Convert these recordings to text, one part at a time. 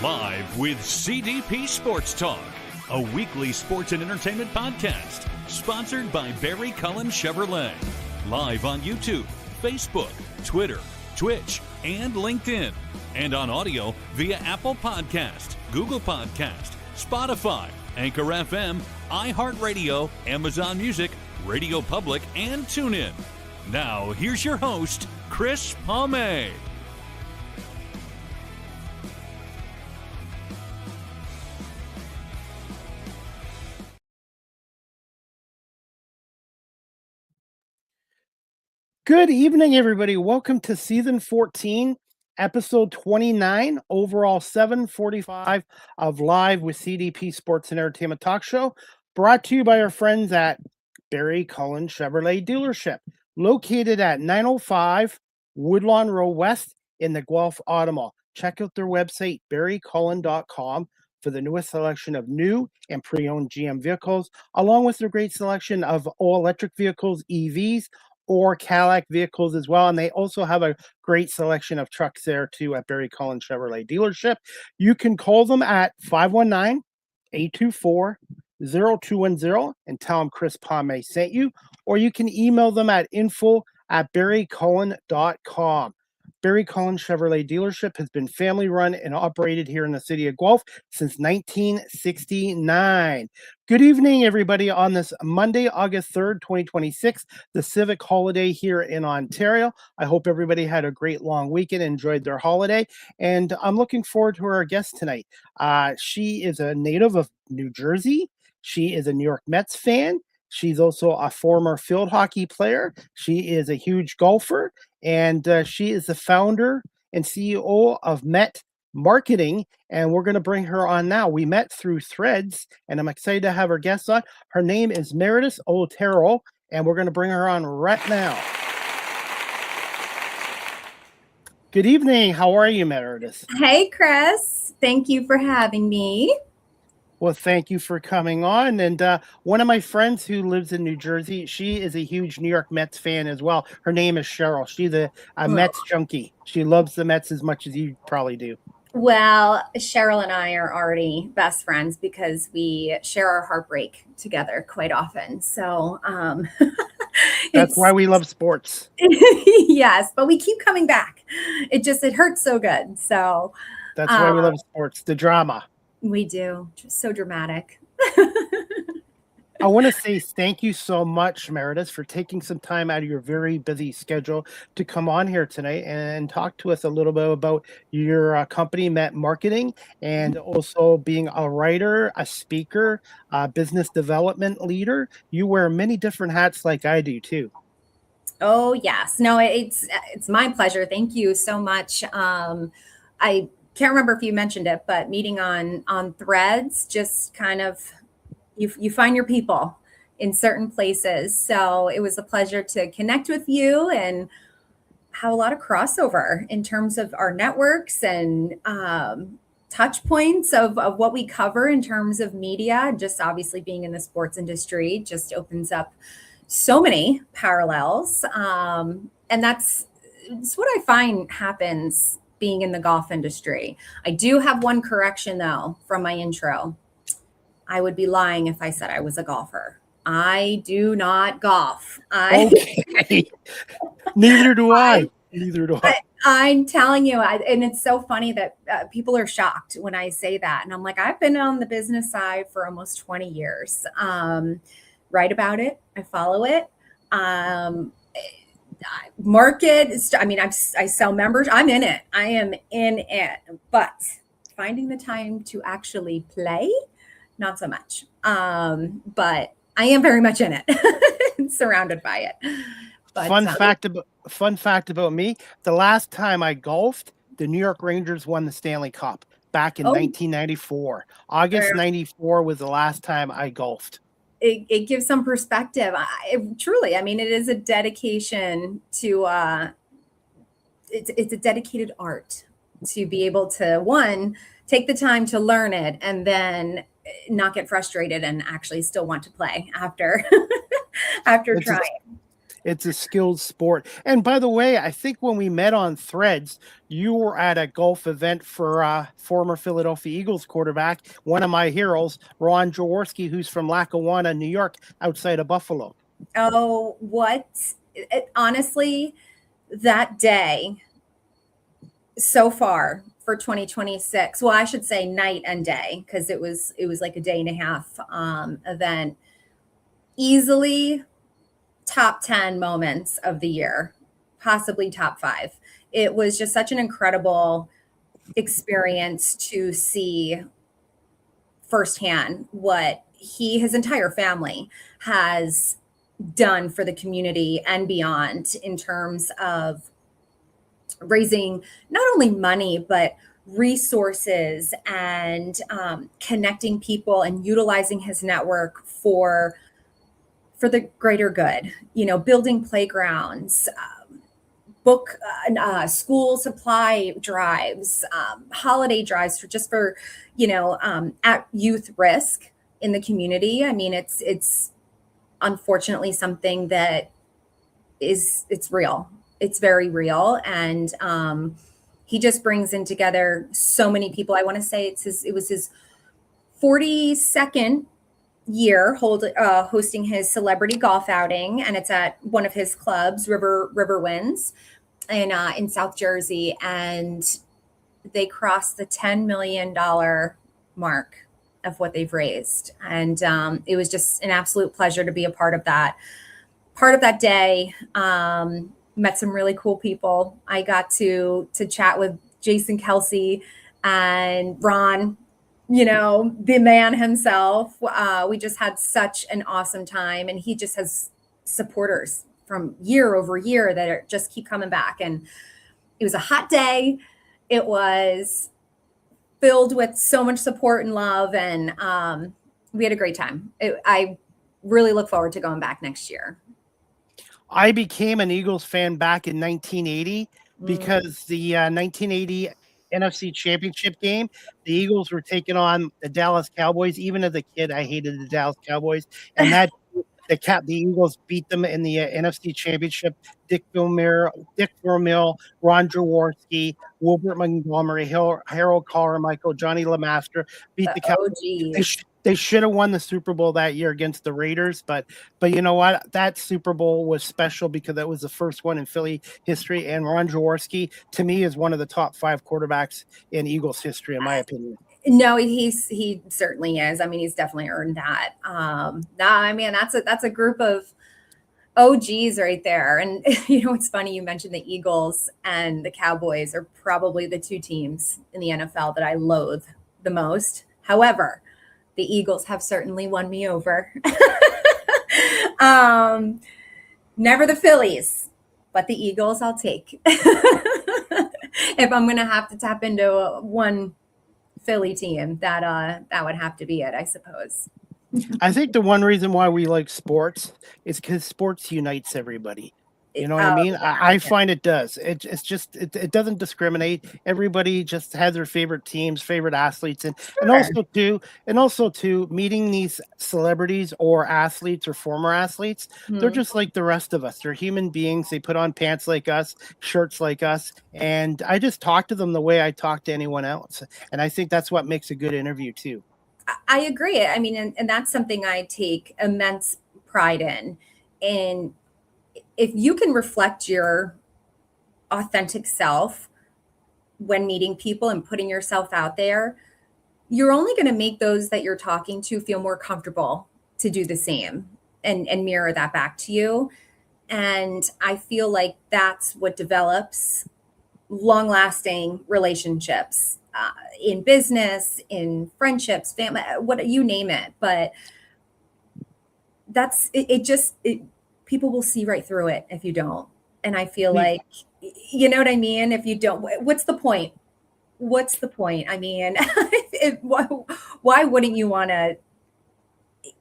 Live with CDP Sports Talk, a weekly sports and entertainment podcast sponsored by Barry Cullen Chevrolet. Live on YouTube, Facebook, Twitter, Twitch, and LinkedIn. And on audio via Apple Podcast, Google Podcast, Spotify, Anchor FM, iHeartRadio, Amazon Music, Radio Public, and TuneIn. Now, here's your host, Chris Palme. Good evening, everybody. Welcome to Season 14, Episode 29, overall 745 of Live with CDP Sports and Entertainment Talk Show, brought to you by our friends at Barry Cullen Chevrolet Dealership, located at 905 Woodlawn Row West in the Guelph Auto Mall. Check out their website, barrycullen.com, for the newest selection of new and pre-owned GM vehicles, along with their great selection of all-electric vehicles, EVs, or Cadillac vehicles as well. And they also have a great selection of trucks there too at Barry Cullen Chevrolet Dealership. You can call them at 519-824-0210 and tell them Chris Palme sent you, or you can email them at info@barrycullen.com. Barry Cullen Chevrolet Dealership has been family run and operated here in the city of Guelph since 1969. Good evening, everybody, on this Monday, August 3rd, 2026, the civic holiday here in Ontario. I hope everybody had a great long weekend, enjoyed their holiday, and I'm looking forward to our guest tonight. She is a native of New Jersey. She is a New York Mets fan. She's also a former field hockey player. She is a huge golfer, and she is the founder and CEO of Met Marketing, and we're going to bring her on now. We met through Threads, and I'm excited to have her guest on. Her name is Meredith Otero, and we're going to bring her on right now. Good evening. How are you, Meredith? Hey, Chris. Thank you for having me. Well, thank you for coming on. And one of my friends who lives in New Jersey, she is a huge New York Mets fan as well. Her name is Cheryl. She's a Mets junkie. She loves the Mets as much as you probably do. Well, Cheryl and I are already best friends because we share our heartbreak together quite often. So that's why we love sports. Yes, but we keep coming back. It hurts so good. So that's why we love sports, the drama. We do. Just so dramatic. I want to say thank you so much, Meredith, for taking some time out of your very busy schedule to come on here tonight and talk to us a little bit about your company, Met Marketing, and also being a writer, a speaker, a business development leader. You wear many different hats like I do, too. Oh, yes. No, it's my pleasure. Thank you so much. I can't remember if you mentioned it, but meeting on Threads, just kind of, you find your people in certain places. So it was a pleasure to connect with you and have a lot of crossover in terms of our networks and touch points of what we cover in terms of media. Just obviously being in the sports industry just opens up so many parallels. And it's what I find happens being in the golf industry. I do have one correction though from my intro. I would be lying if I said I was a golfer. I do not golf. Okay. Neither do I. I'm telling you, and it's so funny that people are shocked when I say that. And I'm like, I've been on the business side for almost 20 years. Write about it. I follow it. Market, I sell members. I'm in it. I am in it. But finding the time to actually play, not so much. But I am very much in it, surrounded by it. But, fun fact about me: the last time I golfed, the New York Rangers won the Stanley Cup back in 1994. August 94 was the last time I golfed. It gives some perspective. Truly, it is a dedication to, it's a dedicated art to be able to, one, take the time to learn it and then not get frustrated and actually still want to play after trying. It's a skilled sport. And by the way, I think when we met on Threads, you were at a golf event for former Philadelphia Eagles quarterback, one of my heroes, Ron Jaworski, who's from Lackawanna, New York, outside of Buffalo. Oh, what? Honestly, that day so far for 2026, well, I should say night and day, because it was like a day and a half event, easily top 10 moments of the year, possibly top 5. It was just such an incredible experience to see firsthand what his entire family has done for the community and beyond, in terms of raising not only money, but resources and connecting people and utilizing his network for the greater good, building playgrounds, school supply drives, holiday drives for at youth risk in the community. I mean, it's unfortunately something that it's real. It's very real. And he just brings in together so many people. I want to say it was his 42nd year hosting his celebrity golf outing, and it's at one of his clubs, River Winds, in South Jersey, and they crossed the $10 million mark of what they've raised, and it was just an absolute pleasure to be a part of that day. Met some really cool people. I got to chat with Jason Kelsey and Ron, the man himself. We just had such an awesome time, and he just has supporters from year over year that just keep coming back. And it was a hot day. It was filled with so much support and love, and we had a great time. I really look forward to going back next year. I became an Eagles fan back in 1980 because the 1980 NFC Championship game, the Eagles were taking on the Dallas Cowboys. Even as a kid, I hated the Dallas Cowboys, and the Eagles beat them in the NFC Championship. Dick Vermeil, Ron Jaworski, Wilbert Montgomery, Harold Carmichael, Johnny LeMaster beat the Cowboys. They should have won the Super Bowl that year against the Raiders, but you know what? That Super Bowl was special because that was the first one in Philly history, and Ron Jaworski, to me, is one of the top 5 quarterbacks in Eagles history, in my opinion. No, he certainly is. I mean, he's definitely earned that. I mean, that's a group of OGs right there. And it's funny you mentioned the Eagles and the Cowboys are probably the 2 teams in the NFL that I loathe the most. However, the Eagles have certainly won me over. Never the Phillies, but the Eagles I'll take. If I'm going to have to tap into one Philly team, that would have to be it, I suppose. I think the one reason why we like sports is because sports unites everybody. You know what I mean? Yeah. I find it does. It's just it doesn't discriminate. Everybody just has their favorite teams, favorite athletes, and also too meeting these celebrities or athletes or former athletes. They're just like the rest of us. They're human beings. They put on pants like us, shirts like us, and I just talk to them the way I talk to anyone else. And I think that's what makes a good interview too. I agree. I mean, and that's something I take immense pride in. And if you can reflect your authentic self when meeting people and putting yourself out there, you're only going to make those that you're talking to feel more comfortable to do the same and mirror that back to you. And I feel like that's what develops long-lasting relationships in business, in friendships, family, what you name it. But that's it. People will see right through it if you don't. And I feel like, you know what I mean? If you don't, what's the point? I mean, why wouldn't you want to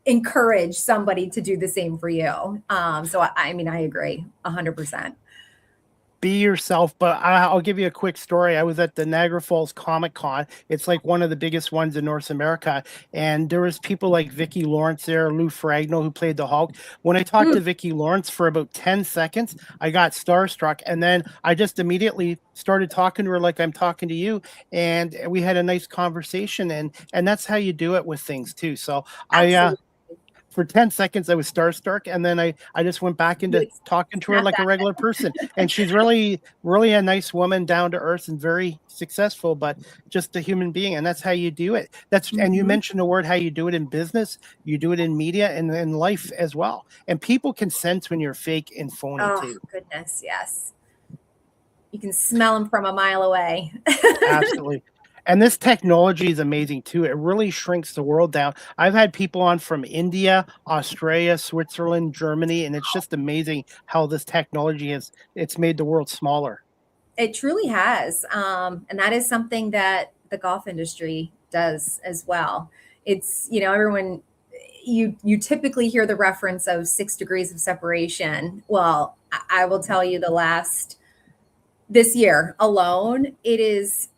encourage somebody to do the same for you? So I mean, I agree 100%. be yourself. But I'll give you a quick story. I was at the Niagara Falls Comic Con. It's like one of the biggest ones in North America. And there was people like Vicki Lawrence there, Lou Ferrigno, who played the Hulk. When I talked to Vicki Lawrence for about 10 seconds, I got starstruck. And then I just immediately started talking to her like I'm talking to you. And we had a nice conversation. And that's how you do it with things too. So Absolutely. for 10 seconds I was starstruck, and then I just went back into talking to her like a regular person. And she's really a nice woman, down to earth and very successful, but just a human being. And that's how you do it. And you mentioned the word, how you do it in business, you do it in media and in life as well. And people can sense when you're fake and phony too. Goodness, yes. You can smell them from a mile away. Absolutely. And this technology is amazing too. It really shrinks the world down. I've had people on from India, Australia, Switzerland, Germany, and it's just amazing how this technology it's made the world smaller. It truly has. And that is something that the golf industry does as well. It's, everyone, you typically hear the reference of 6 degrees of separation. Well, I will tell you this year alone, it is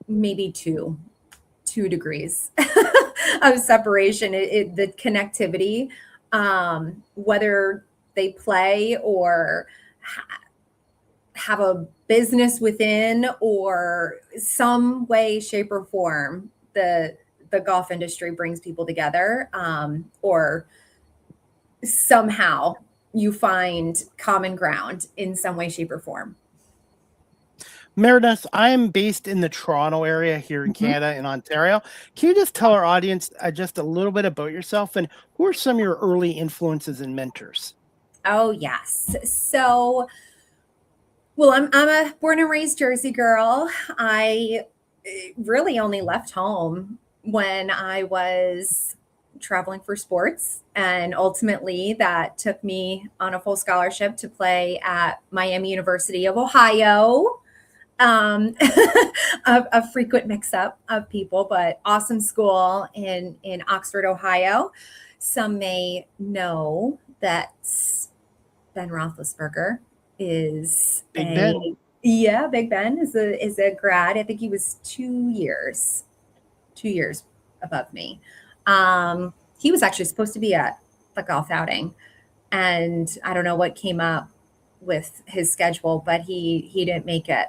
maybe two degrees of separation. The connectivity, whether they play or have a business within or some way, shape, or form, the golf industry brings people together, or somehow you find common ground in some way, shape, or form. Meredith, I'm based in the Toronto area here in Canada, in Ontario. Can you just tell our audience just a little bit about yourself, and who are some of your early influences and mentors? Oh, yes. So, well, I'm a born and raised Jersey girl. I really only left home when I was traveling for sports, and ultimately that took me on a full scholarship to play at Miami University of Ohio. A frequent mix-up of people, but awesome school in Oxford, Ohio. Some may know that Ben Roethlisberger is Big Ben. Yeah, Big Ben is a grad. I think he was 2 years above me. He was actually supposed to be at the golf outing, and I don't know what came up with his schedule, but he didn't make it.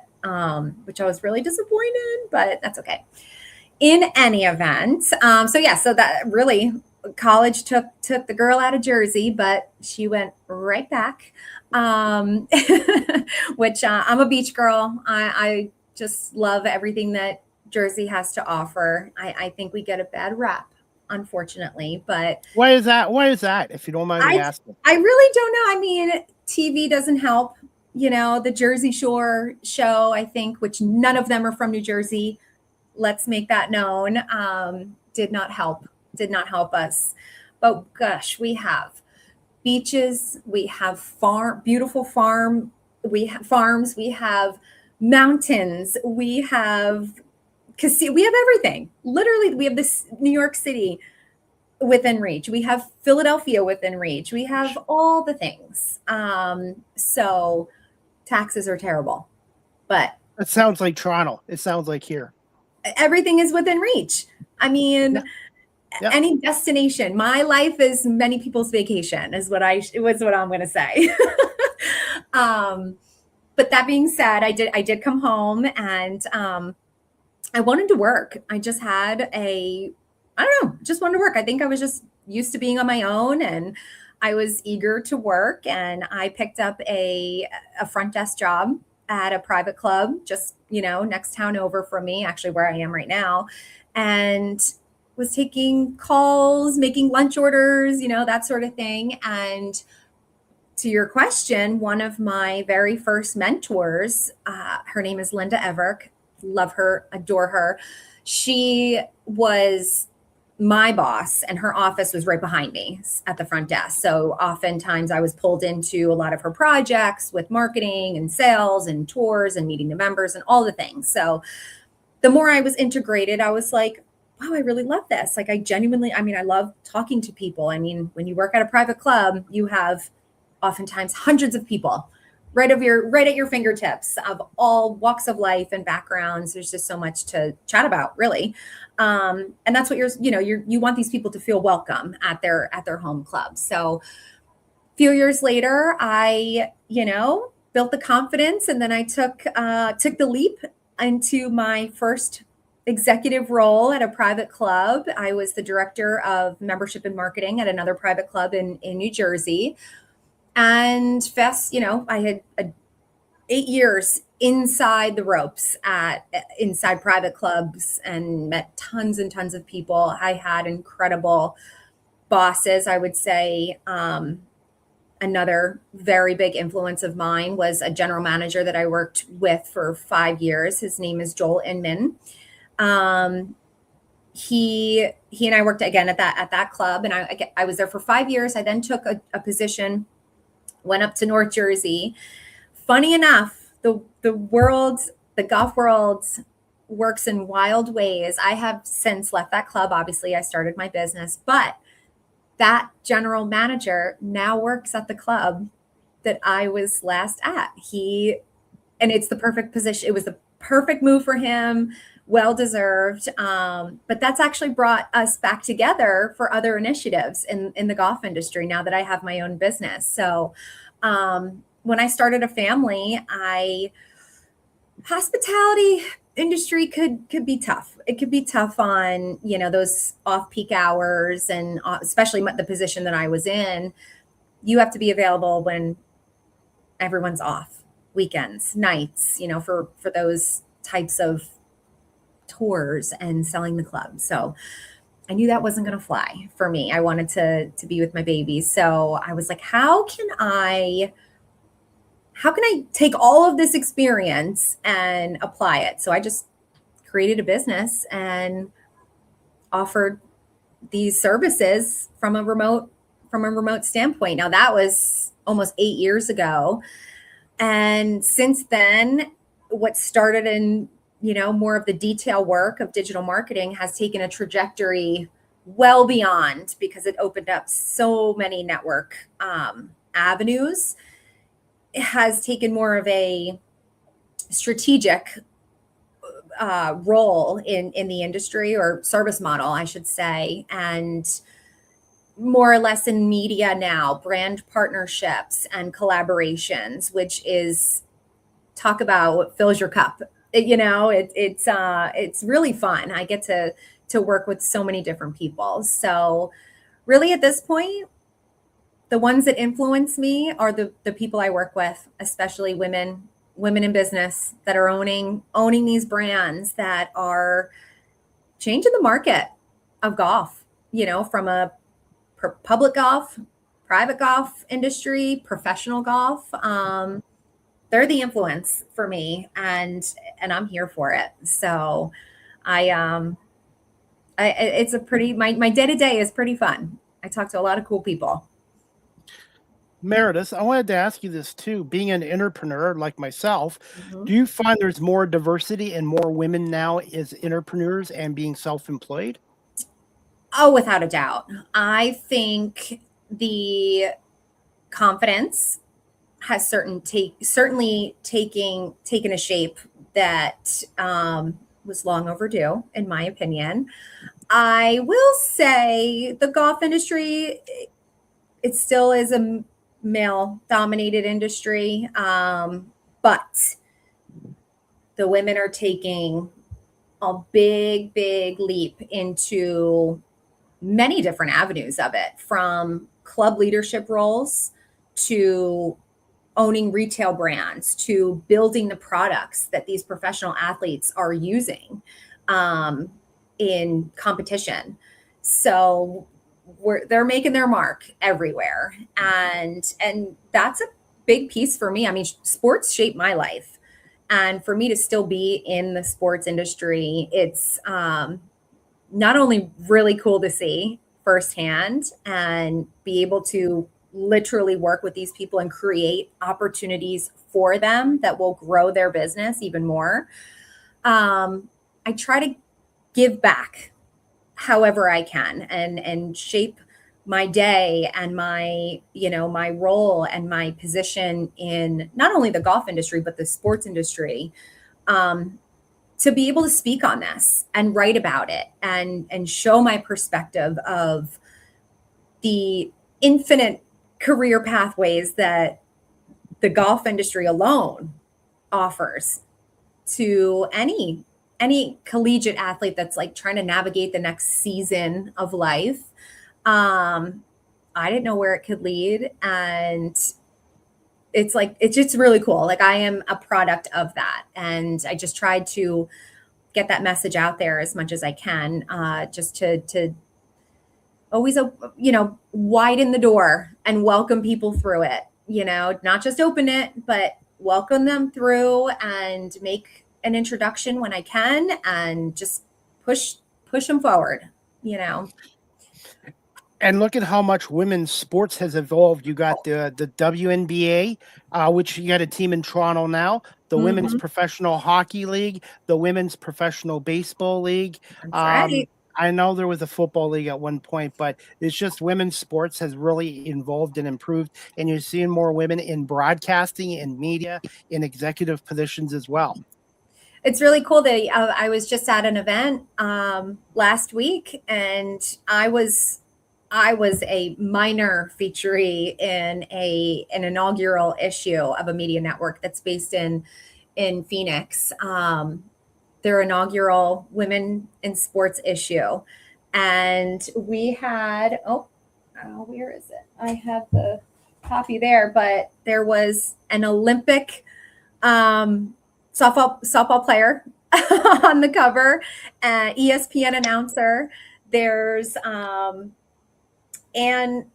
Which I was really disappointed, but that's okay. In any event, so that really college took the girl out of Jersey, but she went right back. Which I'm a beach girl. I just love everything that Jersey has to offer. I think we get a bad rap, unfortunately, but why is that? If you don't mind me asking. I really don't know. I mean, TV doesn't help. The Jersey Shore show, I think, which none of them are from New Jersey. Let's make that known. Did not help us. But gosh, we have beaches, we have beautiful farms, we have mountains, we have everything. Literally, we have this New York City within reach. We have Philadelphia within reach. We have all the things. So taxes are terrible, but it sounds like Toronto. It sounds like here. Everything is within reach. I mean, any destination. My life is many people's vacation is what I'm going to say. But that being said, I did come home, and I wanted to work. I just had just wanted to work. I think I was just used to being on my own, and I was eager to work, and I picked up a front desk job at a private club, just, next town over from me, actually where I am right now, and was taking calls, making lunch orders, that sort of thing. And to your question, one of my very first mentors, her name is Linda Everick. Love her, adore her. She was my boss, and her office was right behind me at the front desk. So oftentimes I was pulled into a lot of her projects with marketing and sales and tours and meeting the members and all the things. So the more I was integrated, I was like, wow, I really love this. Like I love talking to people. I mean, when you work at a private club, you have oftentimes hundreds of people right at your fingertips of all walks of life and backgrounds. There's just so much to chat about, really. And that's what you want these people to feel welcome at their home club. So a few years later, I, built the confidence, and then I took the leap into my first executive role at a private club. I was the director of membership and marketing at another private club in New Jersey. And I had 8 years inside the ropes inside private clubs and met tons and tons of people. I had incredible bosses. I would say another very big influence of mine was a general manager that I worked with for 5 years. His name is Joel Inman. He and I worked again at that club, and I was there for 5 years. I then took a position, went up to North Jersey. Funny enough, the golf world works in wild ways. I have since left that club. Obviously, I started my business, but that general manager now works at the club that I was last at. And it's the perfect position. It was the perfect move for him. Well deserved. But that's actually brought us back together for other initiatives in the golf industry now that I have my own business. So when I started a family, hospitality industry could be tough. It could be tough on, those off-peak hours, and especially the position that I was in. You have to be available when everyone's off, weekends, nights, for those types of tours and selling the club. So I knew that wasn't going to fly for me. I wanted to be with my babies. So I was like, how can I take all of this experience and apply it? So I just created a business and offered these services from a remote standpoint. Now that was almost 8 years ago. And since then, what started in, more of the detail work of digital marketing has taken a trajectory well beyond, because it opened up so many network avenues. It has taken more of a strategic role in the industry, or service model, I should say, and more or less in media now, brand partnerships and collaborations, which is, talk about what fills your cup. It's really fun. I get to work with so many different people. So really at this point, the ones that influence me are the people I work with, especially women in business that are owning these brands that are changing the market of golf, from a public golf, private golf industry, professional golf. They're the influence for me, and I'm here for it. So it's my day-to-day is pretty fun. I talk to a lot of cool people. Meredith, I wanted to ask you this too. Being an entrepreneur like myself, do you find there's more diversity and more women now as entrepreneurs and being self-employed? Oh, without a doubt. I think the confidence has certainly taken a shape that was long overdue, in my opinion. I will say the golf industry, it still is a male-dominated industry, but the women are taking a big leap into many different avenues of it, from club leadership roles to owning retail brands to building the products that these professional athletes are using in competition. So they're making their mark everywhere. And that's a big piece for me. I mean, sports shape my life. And for me to still be in the sports industry, it's not only really cool to see firsthand and be able to literally work with these people and create opportunities for them that will grow their business even more. I try to give back however I can and shape my day and my, my role and my position in not only the golf industry, but the sports industry, to be able to speak on this and write about it and show my perspective of the infinite career pathways that the golf industry alone offers to any collegiate athlete that's like trying to navigate the next season of life. I didn't know where it could lead, and it's just really cool. Like, I am a product of that, and I just tried to get that message out there as much as I can, just to always, widen the door and welcome people through it, not just open it, but welcome them through and make an introduction when I can, and just push them forward, And look at how much women's sports has evolved. You got the WNBA, which you got a team in Toronto now, the Women's Professional Hockey League, the Women's Professional Baseball League. That's right. I know there was a football league at one point, but it's just women's sports has really evolved and improved. And you're seeing more women in broadcasting and media in executive positions as well. It's really cool that I was just at an event last week, and I was a minor featuree in an inaugural issue of a media network that's based in Phoenix. Their inaugural Women in Sports issue. And we had, where is it? I have the copy there, but there was an Olympic softball player on the cover, ESPN announcer. There's Ann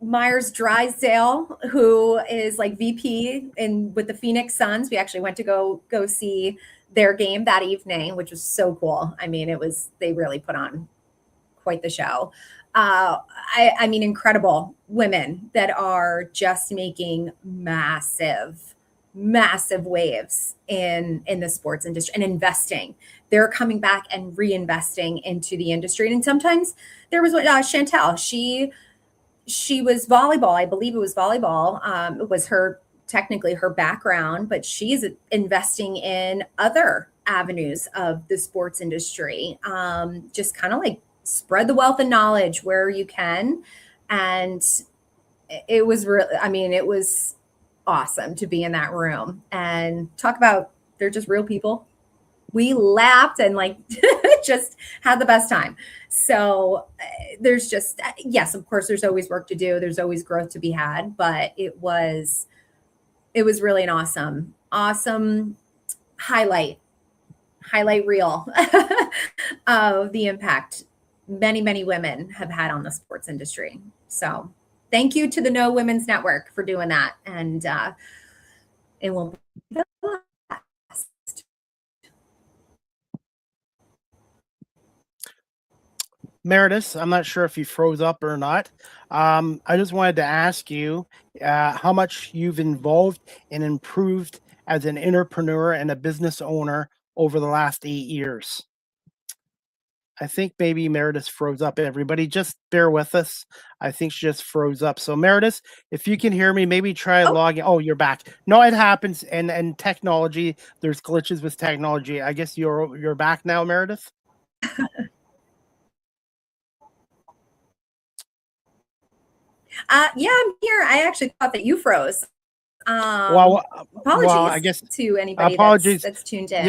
Myers Drysdale, who is like VP with the Phoenix Suns. We actually went to go see their game that evening, which was so cool. I mean, they really put on quite the show. I mean, incredible women that are just making massive waves in the sports industry and investing. They're coming back and reinvesting into the industry. And sometimes there was Chantel. She was volleyball. I believe it was volleyball. It was technically her background, but she's investing in other avenues of the sports industry. Just kind of like spread the wealth of knowledge where you can. And it was it was awesome to be in that room and talk about, they're just real people. We laughed and just had the best time. So there's just, yes, of course, there's always work to do. There's always growth to be had, but it was really an awesome highlight reel of the impact many women have had on the sports industry. So thank you to the No Women's Network for doing that. And it won't be the last. Meredith, I'm not sure if you froze up or not. I just wanted to ask you how much you've involved and improved as an entrepreneur and a business owner over the last 8 years. I think maybe Meredith froze up. Everybody, just bear with us. I think she just froze up. So Meredith, if you can hear me, maybe try logging. Oh, you're back. No, it happens. And technology, there's glitches with technology. I guess you're back now, Meredith. Yeah, I'm here. I actually thought that you froze. Apologies. I guess to anybody that's tuned in.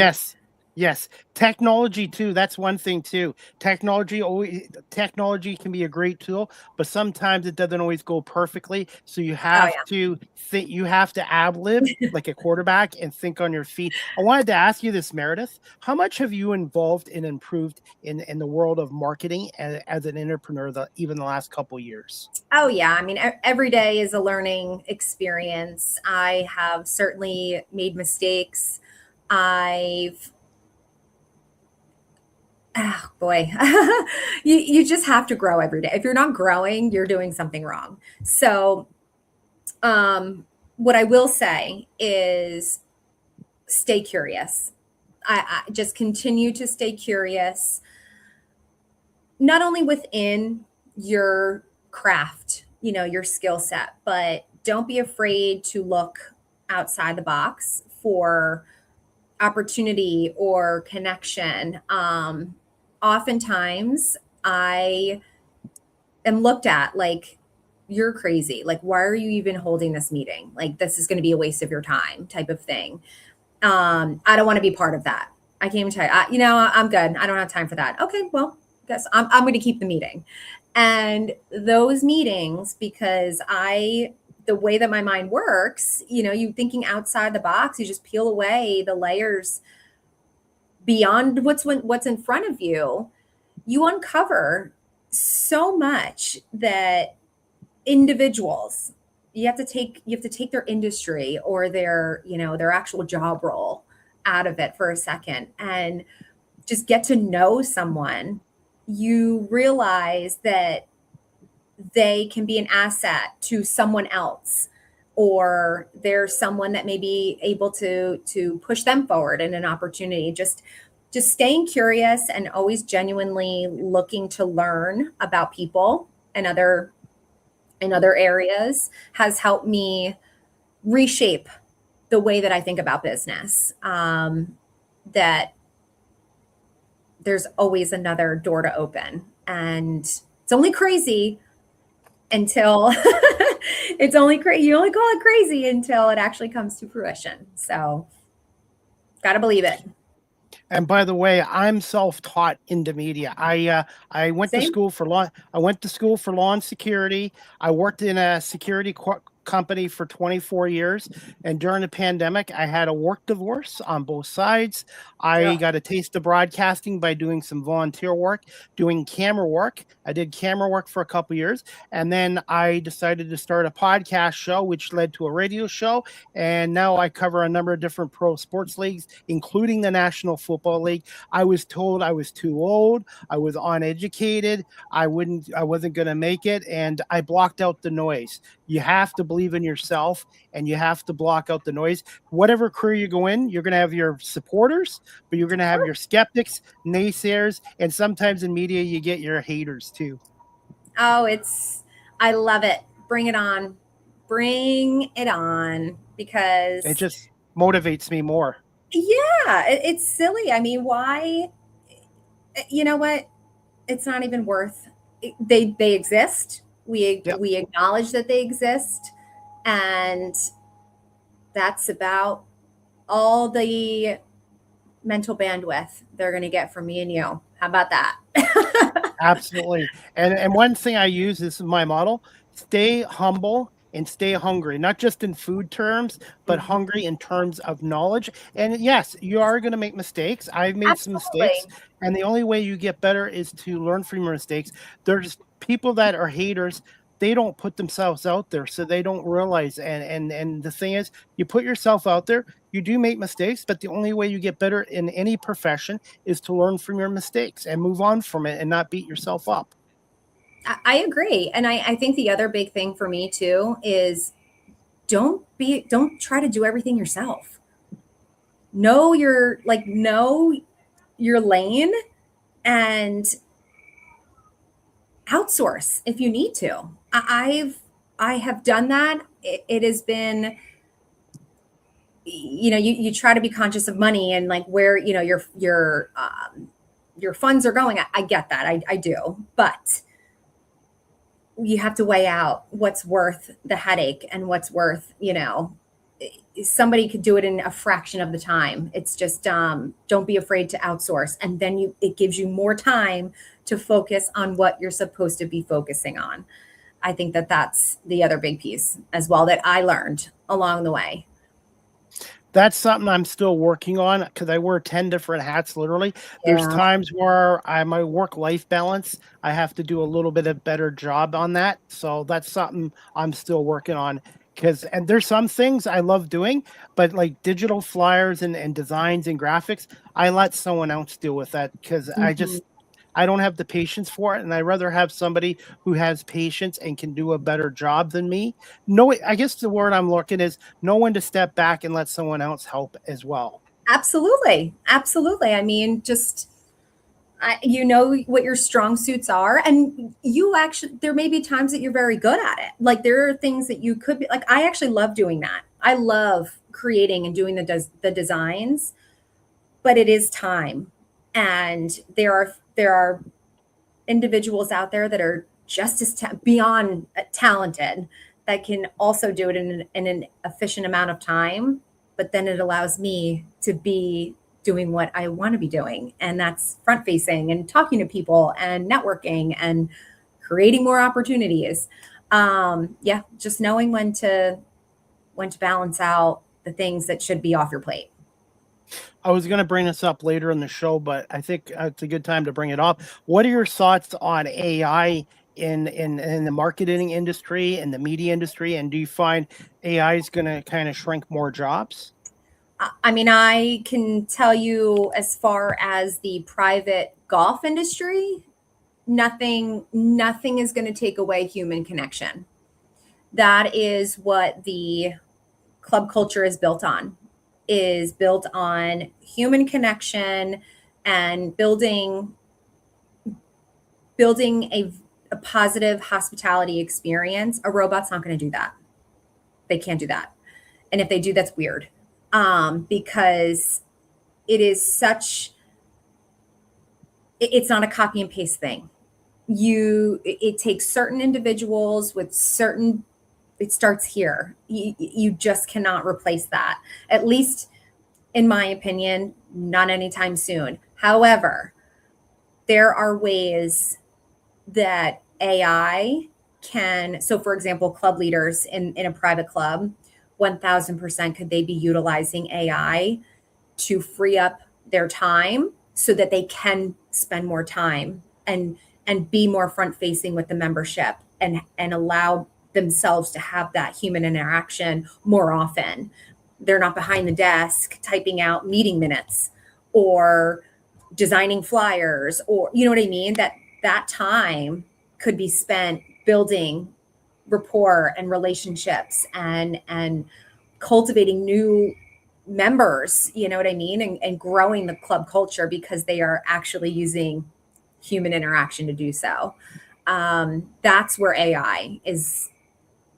Yes. Technology too. That's one thing too. Technology can be a great tool, but sometimes it doesn't always go perfectly. So you have to think. You have to ad-lib like a quarterback and think on your feet. I wanted to ask you this, Meredith. How much have you involved and improved in the world of marketing as an entrepreneur, even the last couple of years? Oh yeah. I mean, every day is a learning experience. I have certainly made mistakes. Oh boy, you just have to grow every day. If you're not growing, you're doing something wrong. So what I will say is stay curious. I just continue to stay curious, not only within your craft, your skill set, but don't be afraid to look outside the box for opportunity or connection. Oftentimes I am looked at like, you're crazy. Like, why are you even holding this meeting? Like, this is going to be a waste of your time type of thing. I don't want to be part of that. I came to tell you, I'm good. I don't have time for that. Okay, well, guess I'm going to keep the meeting. And those meetings, because the way that my mind works, you thinking outside the box, you just peel away the layers beyond what's in front of you. You uncover so much that individuals, you have to take their industry or their actual job role out of it for a second and just get to know someone. You realize that they can be an asset to someone else, or there's someone that may be able to push them forward in an opportunity. Just staying curious and always genuinely looking to learn about people and other areas has helped me reshape the way that I think about business. That there's always another door to open, and it's only crazy until you only call it crazy until it actually comes to fruition. So got to believe it. And by the way, I'm self-taught into media. I went to school for law. I went to school for law and security. I worked in a security company for 24 years. And during the pandemic, I had a work divorce on both sides. I got a taste of broadcasting by doing some volunteer work, doing camera work. I did camera work for a couple of years. And then I decided to start a podcast show, which led to a radio show. And now I cover a number of different pro sports leagues, including the National Football League. I was told I was too old. I was uneducated. I wasn't going to make it. And I blocked out the noise. You have to believe in yourself, and you have to block out the noise. Whatever career you go in, you're going to have your supporters, but you're going to have your skeptics, naysayers, and sometimes in media, you get your haters too. Oh, I love it. Bring it on. Bring it on, because it just motivates me more. Yeah, it's silly. I mean, why? You know what? It's not even worth. They exist. We acknowledge that they exist, and that's about all the mental bandwidth they're going to get from me and you. How about that? Absolutely. And one thing I use, this is my model: stay humble and stay hungry, not just in food terms, but hungry in terms of knowledge. And yes, you are going to make mistakes. I've made some mistakes, and the only way you get better is to learn from your mistakes. There's people that are haters. They don't put themselves out there, so they don't realize. And the thing is, you put yourself out there, you do make mistakes, but the only way you get better in any profession is to learn from your mistakes and move on from it and not beat yourself up. I agree. And I think the other big thing for me too is don't try to do everything yourself. Know your lane and outsource if you need to. I have done that. It has been, you try to be conscious of money and like where, your funds are going. I get that. I do, but you have to weigh out what's worth the headache and what's worth, somebody could do it in a fraction of the time. It's just, don't be afraid to outsource. And then it gives you more time to focus on what you're supposed to be focusing on. I think that that's the other big piece as well that I learned along the way. That's something I'm still working on because I wear 10 different hats, literally. There's times where my work-life balance, I have to do a little bit of better job on that. So that's something I'm still working on. And there's some things I love doing, but like digital flyers and designs and graphics, I let someone else deal with that because I don't have the patience for it. And I'd rather have somebody who has patience and can do a better job than me. No, I guess the word I'm looking is know when to step back and let someone else help as well. Absolutely. Absolutely. I mean, just You know what your strong suits are, and you actually, there may be times that you're very good at it. Like there are things that you could be like, I actually love doing that. I love creating and doing the designs, but it is time. And there are individuals out there that are just as beyond talented that can also do it in an efficient amount of time. But then it allows me to be doing what I want to be doing. And that's front facing and talking to people and networking and creating more opportunities. Yeah, just knowing when to balance out the things that should be off your plate. I was going to bring this up later in the show, but I think it's a good time to bring it up. What are your thoughts on AI in the marketing industry and the media industry? And do you find AI is going to kind of shrink more jobs? I mean, I can tell you as far as the private golf industry, nothing is going to take away human connection. That is what the club culture is built on human connection and building a positive hospitality experience. A robot's not going to do that. They can't do that. And if they do, that's weird. Because it's not a copy and paste thing. It takes certain individuals with certain, it starts here. You just cannot replace that. At least in my opinion, not anytime soon. However, there are ways that AI can, so for example, club leaders in a private club, 1000% could they be utilizing AI to free up their time so that they can spend more time and be more front facing with the membership and allow themselves to have that human interaction more often. They're not behind the desk typing out meeting minutes or designing flyers, or you know what I mean? That time could be spent building rapport and relationships and cultivating new members, you know what I mean? And growing the club culture because they are actually using human interaction to do so. That's where AI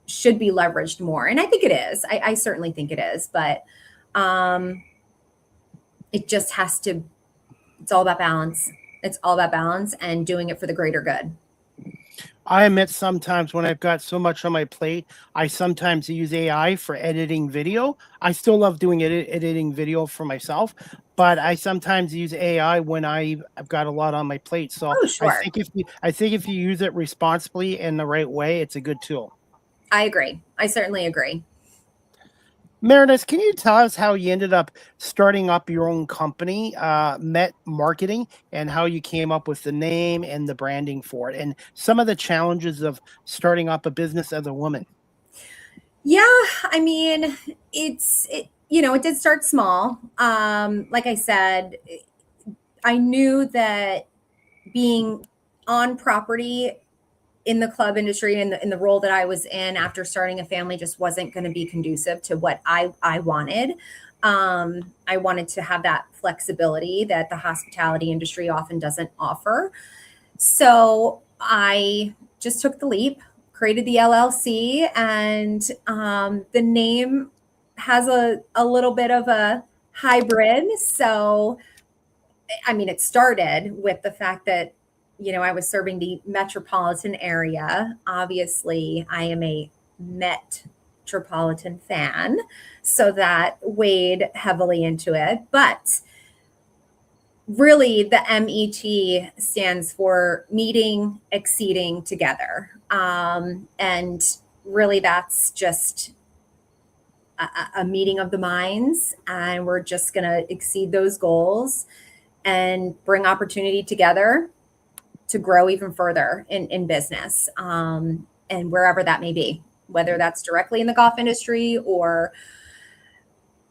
should be leveraged more. And I think it is. I certainly think it is, but it just has to, it's all about balance. It's all about balance and doing it for the greater good. I admit sometimes when I've got so much on my plate, I sometimes use AI for editing video. I still love doing editing video for myself, but I sometimes use AI when I've got a lot on my plate. So Sure. I think if you use it responsibly in the right way, it's a good tool. I agree. I certainly agree. Meredith, can you tell us how you ended up starting up your own company, Met Marketing, and how you came up with the name and the branding for it, and some of the challenges of starting up a business as a woman? Yeah, I mean, it did start small. Like I said, I knew that being on property in the club industry and in the role that I was in after starting a family just wasn't going to be conducive to what I wanted. I wanted to have that flexibility that the hospitality industry often doesn't offer. So I just took the leap, created the LLC, and the name has a little bit of a hybrid. So, I mean, it started with the fact that I was serving the metropolitan area. Obviously, I am a Metropolitan fan, so that weighed heavily into it. But really, the MET stands for meeting, exceeding together. And really, that's just a meeting of the minds. And we're just going to exceed those goals and bring opportunity together to grow even further in business, and wherever that may be, whether that's directly in the golf industry or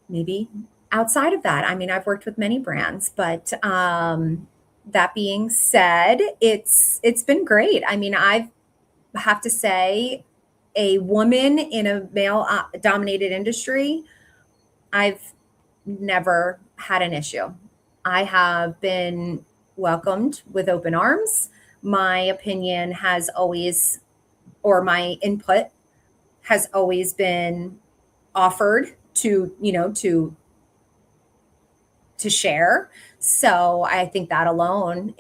maybe outside of that. I mean, I've worked with many brands, but that being said, it's been great. I mean, I have to say, a woman in a male dominated industry, I've never had an issue. I have been welcomed with open arms. My opinion has always, or my input has always been offered to, to share. So I think that alone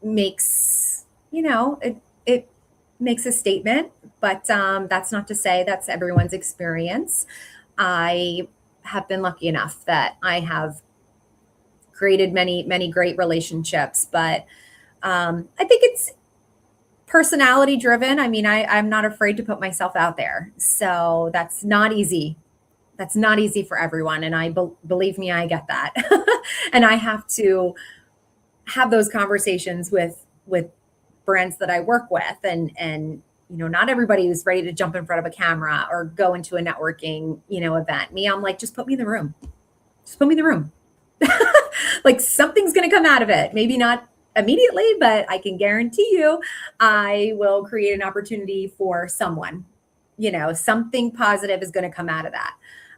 makes, it makes a statement, but that's not to say that's everyone's experience. I have been lucky enough that I have created many great relationships, but I think it's personality driven. I mean, I'm not afraid to put myself out there. So that's not easy. That's not easy for everyone. And believe me, I get that. And I have to have those conversations with brands that I work with, and not everybody is ready to jump in front of a camera or go into a networking, event. Me, I'm like, just put me in the room. Just put me in the room. Like something's going to come out of it. Maybe not immediately, but I can guarantee you I will create an opportunity for someone. Something positive is going to come out of that.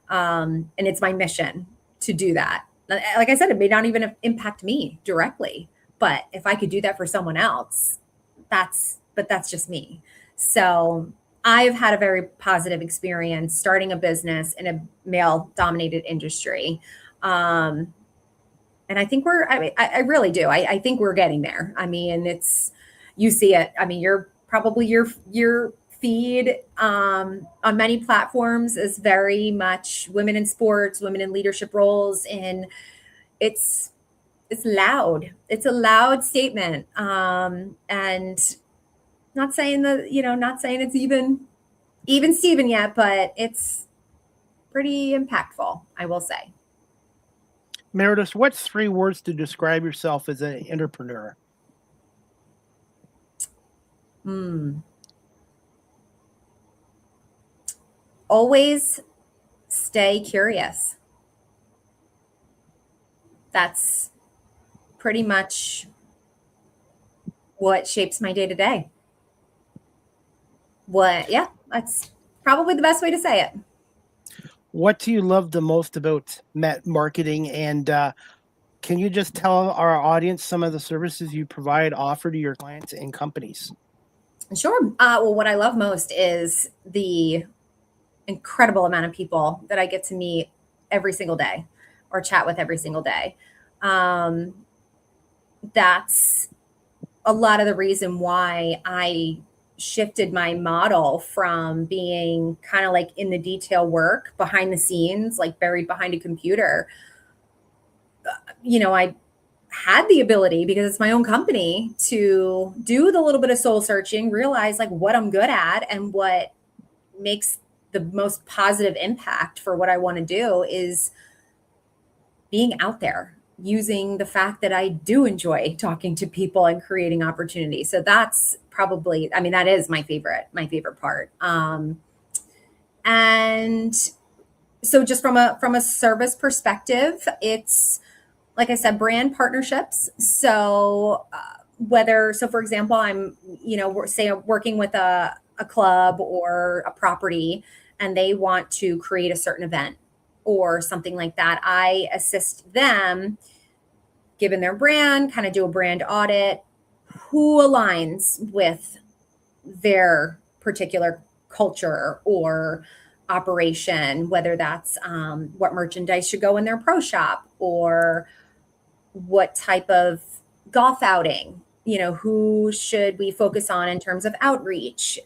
And it's my mission to do that. Like I said, it may not even impact me directly, but if I could do that for someone else, that's just me. So I've had a very positive experience starting a business in a male dominated industry. And I think I really do. I think we're getting there. I mean, you see it. I mean, you're probably your feed on many platforms is very much women in sports, women in leadership roles. And it's loud. It's a loud statement. And not saying it's even Steven yet, but it's pretty impactful, I will say. Meredith, what's 3 words to describe yourself as an entrepreneur? Always stay curious. That's pretty much what shapes my day to day. That's probably the best way to say it. What do you love the most about marketing? And can you just tell our audience some of the services you offer to your clients and companies? Sure. Well, what I love most is the incredible amount of people that I get to meet every single day or chat with every single day. That's a lot of the reason why I shifted my model from being kind of like in the detail work behind the scenes, like buried behind a computer. I had the ability, because it's my own company, to do the little bit of soul searching, realize like what I'm good at and what makes the most positive impact for what I want to do is being out there, using the fact that I do enjoy talking to people and creating opportunities. So that's probably, that is my favorite part. And so just from a service perspective, it's, like I said, brand partnerships. So for example, I'm, say I'm working with a club or a property, and they want to create a certain event or something like that. I assist them, given their brand, kind of do a brand audit, who aligns with their particular culture or operation, whether that's what merchandise should go in their pro shop or what type of golf outing, who should we focus on in terms of outreach,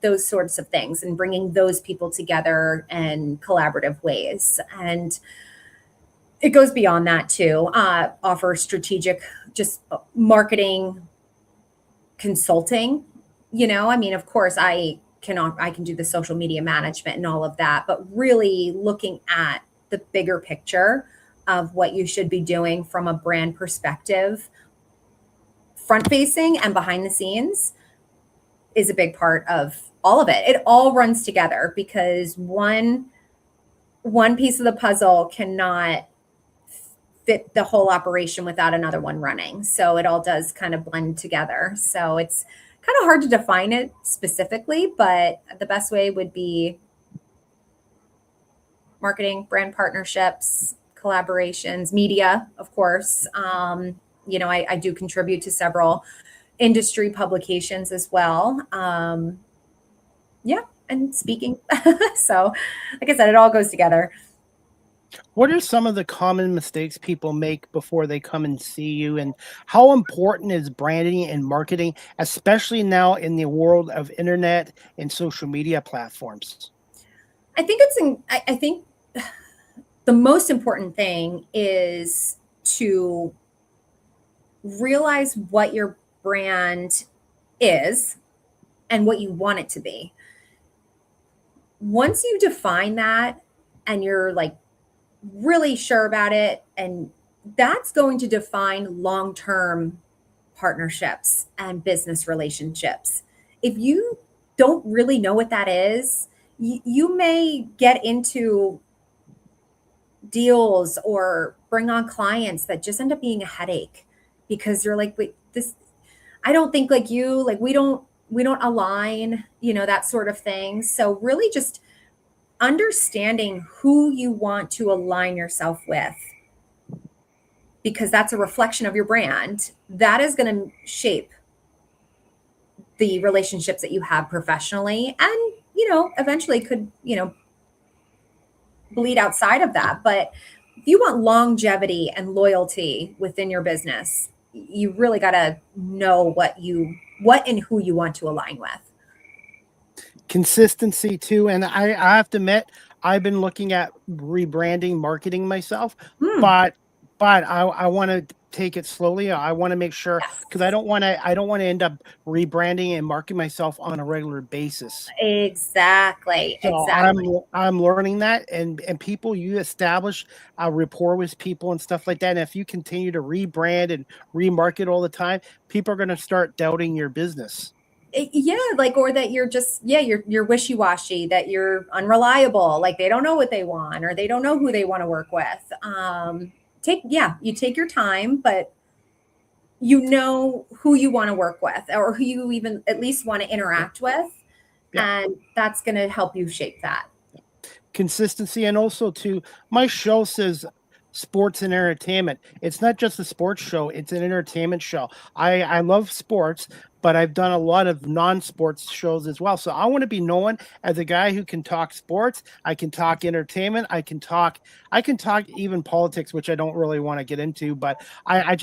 those sorts of things, and bringing those people together in collaborative ways. And it goes beyond that too. Offer strategic, just marketing consulting. Of course, I can do the social media management and all of that, but really looking at the bigger picture of what you should be doing from a brand perspective, front facing and behind the scenes, is a big part of all of it. It all runs together, because one piece of the puzzle cannot fit the whole operation without another one running. So it all does kind of blend together. So it's kind of hard to define it specifically, but the best way would be marketing, brand partnerships, collaborations, media, of course. I do contribute to several industry publications as well. And speaking. So, like I said, it all goes together. What are some of the common mistakes people make before they come and see you? And how important is branding and marketing, especially now in the world of internet and social media platforms? I think I think the most important thing is to realize what your brand is and what you want it to be. Once you define that and you're like really sure about it, and that's going to define long-term partnerships and business relationships. If you don't really know what that is, you may get into deals or bring on clients that just end up being a headache because you're like, wait, this, I don't think like you, like we don't align, that sort of thing. So really just understanding who you want to align yourself with, because that's a reflection of your brand, that is going to shape the relationships that you have professionally and, eventually could, bleed outside of that. But if you want longevity and loyalty within your business, you really got to know what and who you want to align with. Consistency too. And I have to admit, I've been looking at rebranding, marketing myself, but I want to take it slowly. I want to make sure, because I don't want to end up rebranding and marketing myself on a regular basis. Exactly. So I'm learning that, and people, you establish a rapport with people and stuff like that. And if you continue to rebrand and remarket all the time, people are going to start doubting your business. Or that you're just, you're wishy-washy, that you're unreliable, like they don't know what they want or they don't know who they want to work with. You take your time, but you know who you want to work with or who you even at least want to interact with. Yeah. And that's going to help you shape that. Consistency. And also too, my show says sports and entertainment. It's not just a sports show, it's an entertainment show. I love sports, but I've done a lot of non-sports shows as well. So I want to be known as a guy who can talk sports. I can talk entertainment. I can talk even politics, which I don't really want to get into, but I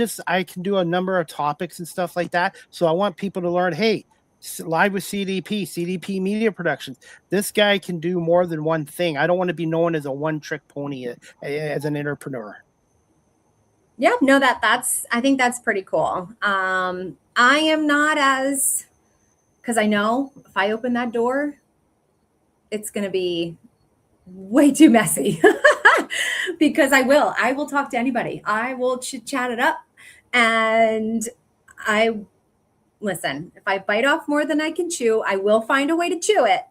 can do a number of topics and stuff like that. So I want people to learn, hey, Live with CDP Media Productions. This guy can do more than one thing. I don't want to be known as a one-trick pony as an entrepreneur. Yeah, no, I think that's pretty cool. I am not because I know if I open that door, it's going to be way too messy because I will talk to anybody. I will chat it up. And listen, if I bite off more than I can chew, I will find a way to chew it.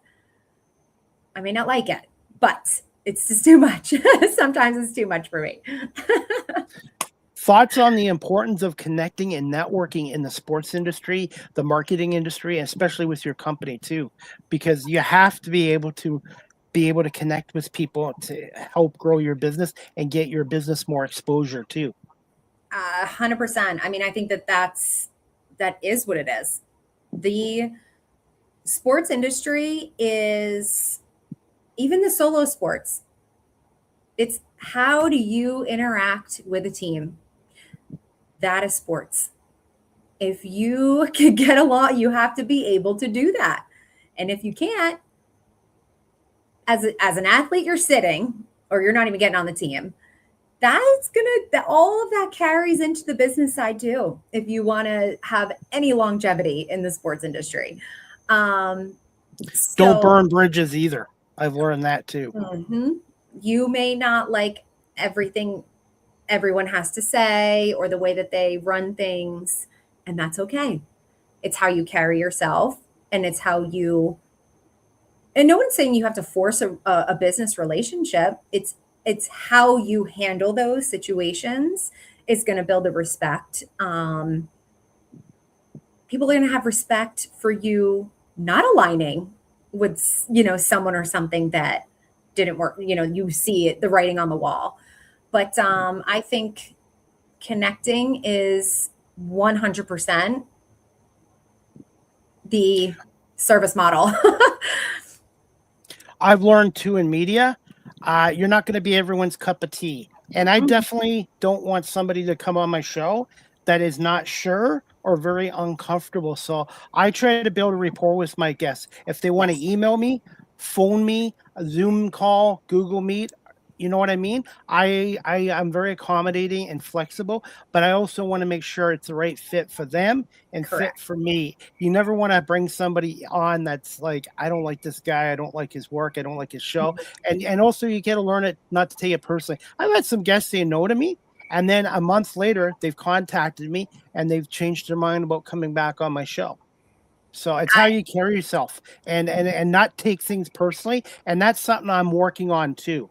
I may not like it, but it's just too much. Sometimes it's too much for me. Thoughts on the importance of connecting and networking in the sports industry, the marketing industry, especially with your company too, because you have to be able to connect with people to help grow your business and get your business more exposure too. 100%. I mean, I think that is what it is. The sports industry is, even the solo sports, it's how do you interact with a team? That is sports. If you can get along, you have to be able to do that. And if you can't, as an athlete, you're sitting or you're not even getting on the team. All of that carries into the business side too, if you want to have any longevity in the sports industry. Don't burn bridges either. I've learned that too. Mm-hmm. You may not like everything everyone has to say or the way that they run things, and that's okay. It's how you carry yourself, and it's how you, and no one's saying you have to force a business relationship. It's how you handle those situations is going to build the respect. People are going to have respect for you not aligning with, someone or something that didn't work. You see it, the writing on the wall. But I think connecting is 100% the service model. I've learned too in media, you're not going to be everyone's cup of tea. And I definitely don't want somebody to come on my show that is not sure or very uncomfortable. So I try to build a rapport with my guests. If they want to email me, phone me, a Zoom call, Google Meet, you know what I mean? I'm very accommodating and flexible, but I also want to make sure it's the right fit for them and fit Correct. for me. You never want to bring somebody on that's like, I don't like this guy, I don't like his work, I don't like his show. And also you got to learn it not to take it personally. I've had some guests say no to me, and then a month later they've contacted me and they've changed their mind about coming back on my show. So it's how you carry yourself and not take things personally. And that's something I'm working on too.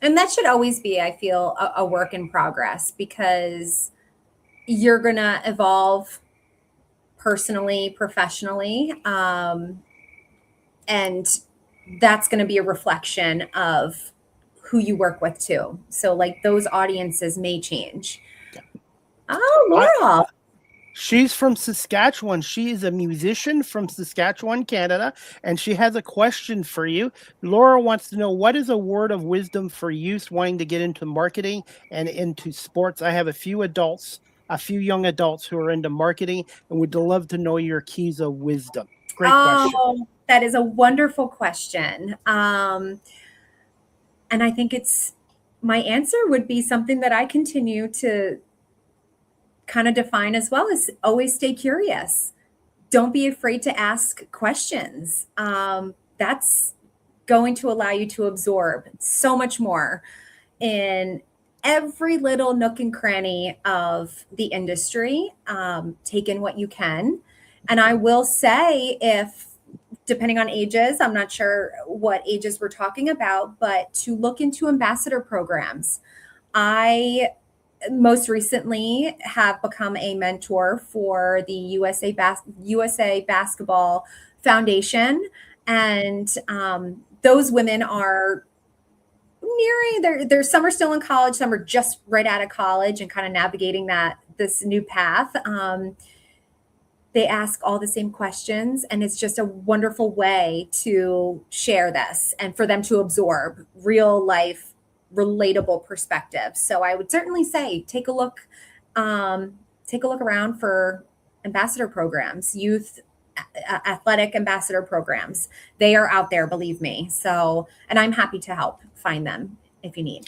And that should always be, I feel, a work in progress, because you're going to evolve personally, professionally. And that's going to be a reflection of who you work with too. So like those audiences may change. Oh, Laura. She's from Saskatchewan. She is a musician from Saskatchewan, Canada, and she has a question for you. Laura wants to know, what is a word of wisdom for youth wanting to get into marketing and into sports? I have a few young adults who are into marketing and would love to know your keys of wisdom. Great question. That is a wonderful question. And I think my answer would be something that I continue to kind of define as well, as always stay curious. Don't be afraid to ask questions. That's going to allow you to absorb so much more in every little nook and cranny of the industry. Take in what you can. And I will say, depending on ages, I'm not sure what ages we're talking about, but to look into ambassador programs. I most recently have become a mentor for the USA Basketball Foundation. And those women are nearing some are still in college, some are just right out of college and kind of navigating this new path. They ask all the same questions, and it's just a wonderful way to share this and for them to absorb real life, relatable perspectives. So I would certainly say take a look around for ambassador programs, youth athletic ambassador programs. They are out there, believe me. So, and I'm happy to help find them if you need.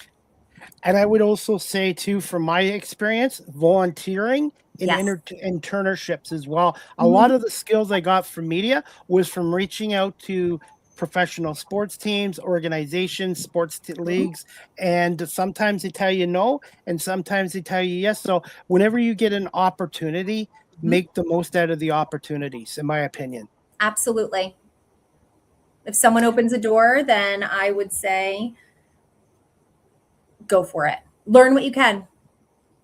And I would also say too, from my experience, volunteering in Yes. internships as well. A lot of the skills I got from media was from reaching out to professional sports teams, organizations, sports leagues, and sometimes they tell you no, and sometimes they tell you yes. So whenever you get an opportunity, make the most out of the opportunities, in my opinion. Absolutely. If someone opens a door, then I would say go for it. Learn what you can.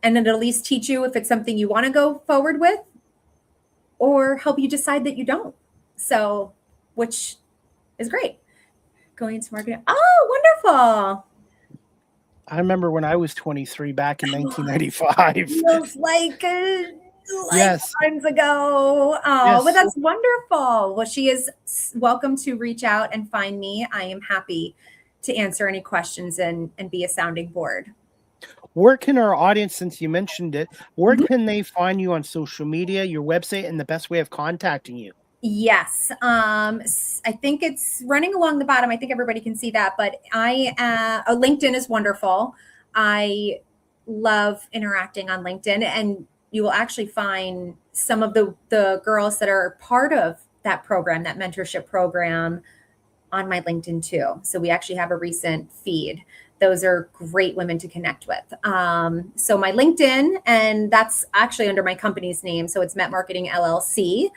And it'll at least teach you if it's something you want to go forward with, or help you decide that you don't. So, which is great. Going into marketing. Oh, wonderful. I remember when I was 23 back in 1995. Feels like yes. times ago. Oh, Yes. Well, that's wonderful. Well, she is welcome to reach out and find me. I am happy to answer any questions and be a sounding board. Where can our audience, since you mentioned it, where can they find you on social media, your website, and the best way of contacting you? Yes. I think it's running along the bottom. I think everybody can see that, but LinkedIn is wonderful. I love interacting on LinkedIn, and you will actually find some of the girls that are part of that program, that mentorship program, on my LinkedIn too. So we actually have a recent feed. Those are great women to connect with. So my LinkedIn, and that's actually under my company's name. So it's Met Marketing LLC,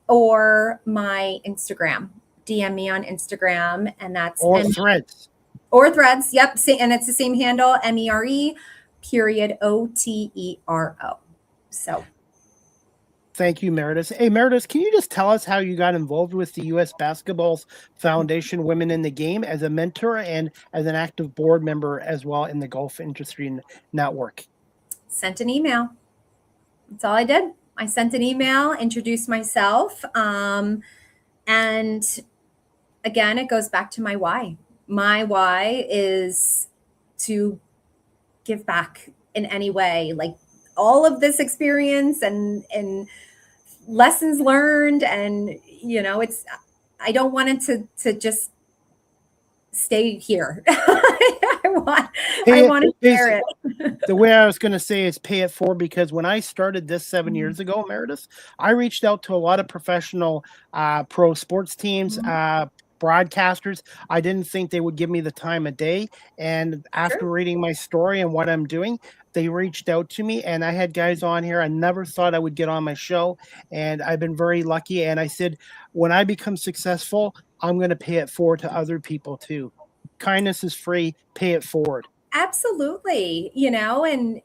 or my Instagram. DM me on Instagram, and that's Threads. Or Threads. Yep. And it's the same handle, MERE _OTERO. So. Thank you, Meredith. Hey, Meredith, can you just tell us how you got involved with the U.S. Basketball Foundation Women in the Game as a mentor and as an active board member as well in the Golf Industry Network? Sent an email. That's all I did. I sent an email, introduced myself. And again, it goes back to my why. My why is to give back in any way, like all of this experience and lessons learned. And, I don't want it to just stay here. I want to share it. The way I was going to say is pay it forward, because when I started this 7 years ago, Meredith, I reached out to a lot of professional pro sports teams, broadcasters. I didn't think they would give me the time of day. And after reading my story and what I'm doing, they reached out to me, and I had guys on here I never thought I would get on my show. And I've been very lucky. And I said, when I become successful, I'm going to pay it forward to other people too. Kindness is free. Pay it forward. Absolutely. And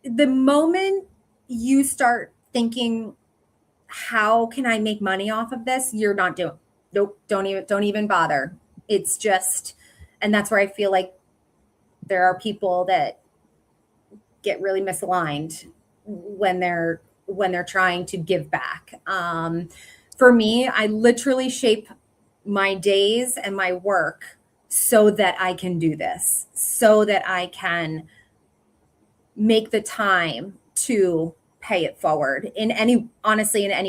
the moment you start thinking, how can I make money off of this? You're not doing. Nope. Don't even bother. It's just, and that's where I feel like there are people that get really misaligned when they're trying to give back. For me, I literally shape my days and my work so that I can do this, so that I can make the time to pay it forward in any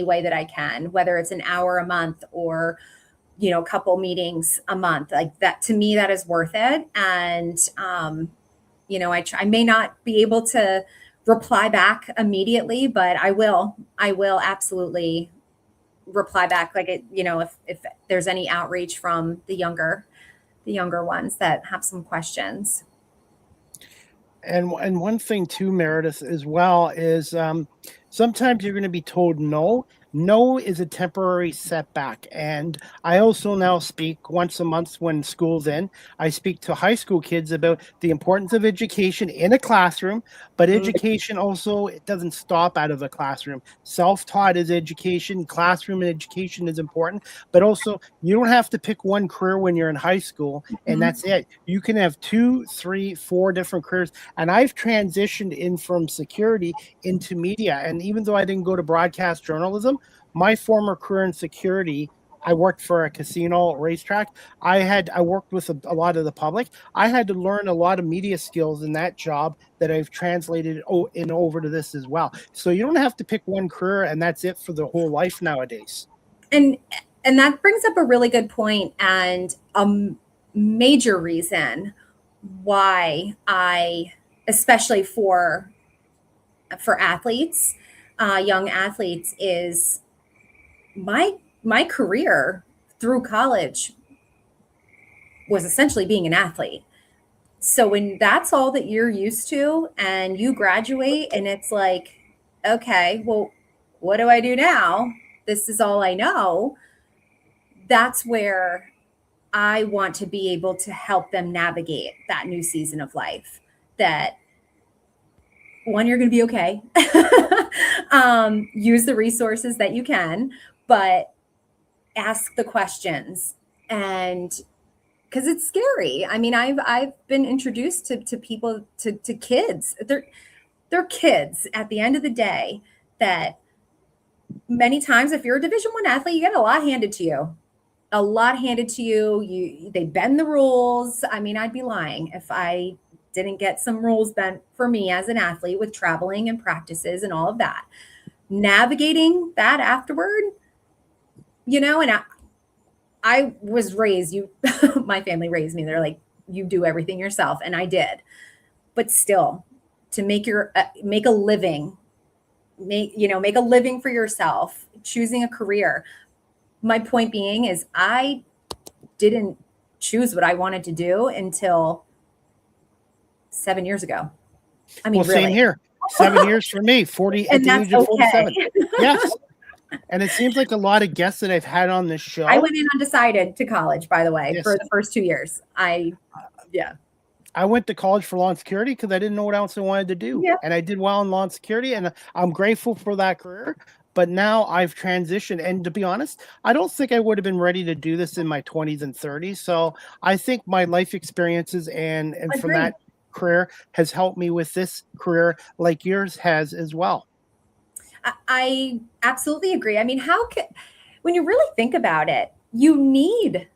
way that I can, whether it's an hour a month or, a couple meetings a month. Like that, to me, that is worth it. And, I may not be able to reply back immediately, but I will absolutely reply back. Like if there's any outreach from the younger ones that have some questions. And one thing too, Meredith, as well, is sometimes you're going to be told no. No is a temporary setback. And I also now speak once a month when school's in. I speak to high school kids about the importance of education in a classroom, but education also, it doesn't stop out of a classroom. Self-taught is education. Classroom education is important, but also you don't have to pick one career when you're in high school and that's it. You can have 2, 3, 4 different careers. And I've transitioned in from security into media. And even though I didn't go to broadcast journalism, my former career in security, I worked for a casino racetrack. I worked with a lot of the public. I had to learn a lot of media skills in that job that I've translated over to this as well. So you don't have to pick one career and that's it for the whole life nowadays. And that brings up a really good point, and a major reason why I, especially for athletes, young athletes, is my career through college was essentially being an athlete. So when that's all that you're used to and you graduate and it's like, okay, well, what do I do now? This is all I know. That's where I want to be able to help them navigate that new season of life. That one, you're going to be okay. Use the resources that you can, but ask the questions. And because it's scary. I mean, I've been introduced to people, to kids. They're kids at the end of the day, that many times, if you're a Division I athlete, you get a lot handed to you. They bend the rules. I mean, I'd be lying if I didn't get some rules bent for me as an athlete with traveling and practices and all of that. Navigating that afterward, and I was raised, my family raised me. They're like, you do everything yourself. And I did, but still to make a living for yourself, choosing a career. My point being is I didn't choose what I wanted to do until 7 years ago. I mean, well, really. Same here. 7 years for me, 40 at the age of 47. Yes. And it seems like a lot of guests that I've had on this show. I went in undecided to college, by the way, for the first 2 years. I went to college for lawn security because I didn't know what else I wanted to do. Yeah. And I did well in lawn security, and I'm grateful for that career. But now I've transitioned. And to be honest, I don't think I would have been ready to do this in my 20s and 30s. So I think my life experiences and from Agree. that career has helped me with this career like yours has as well. I absolutely agree. I mean, when you really think about it, you need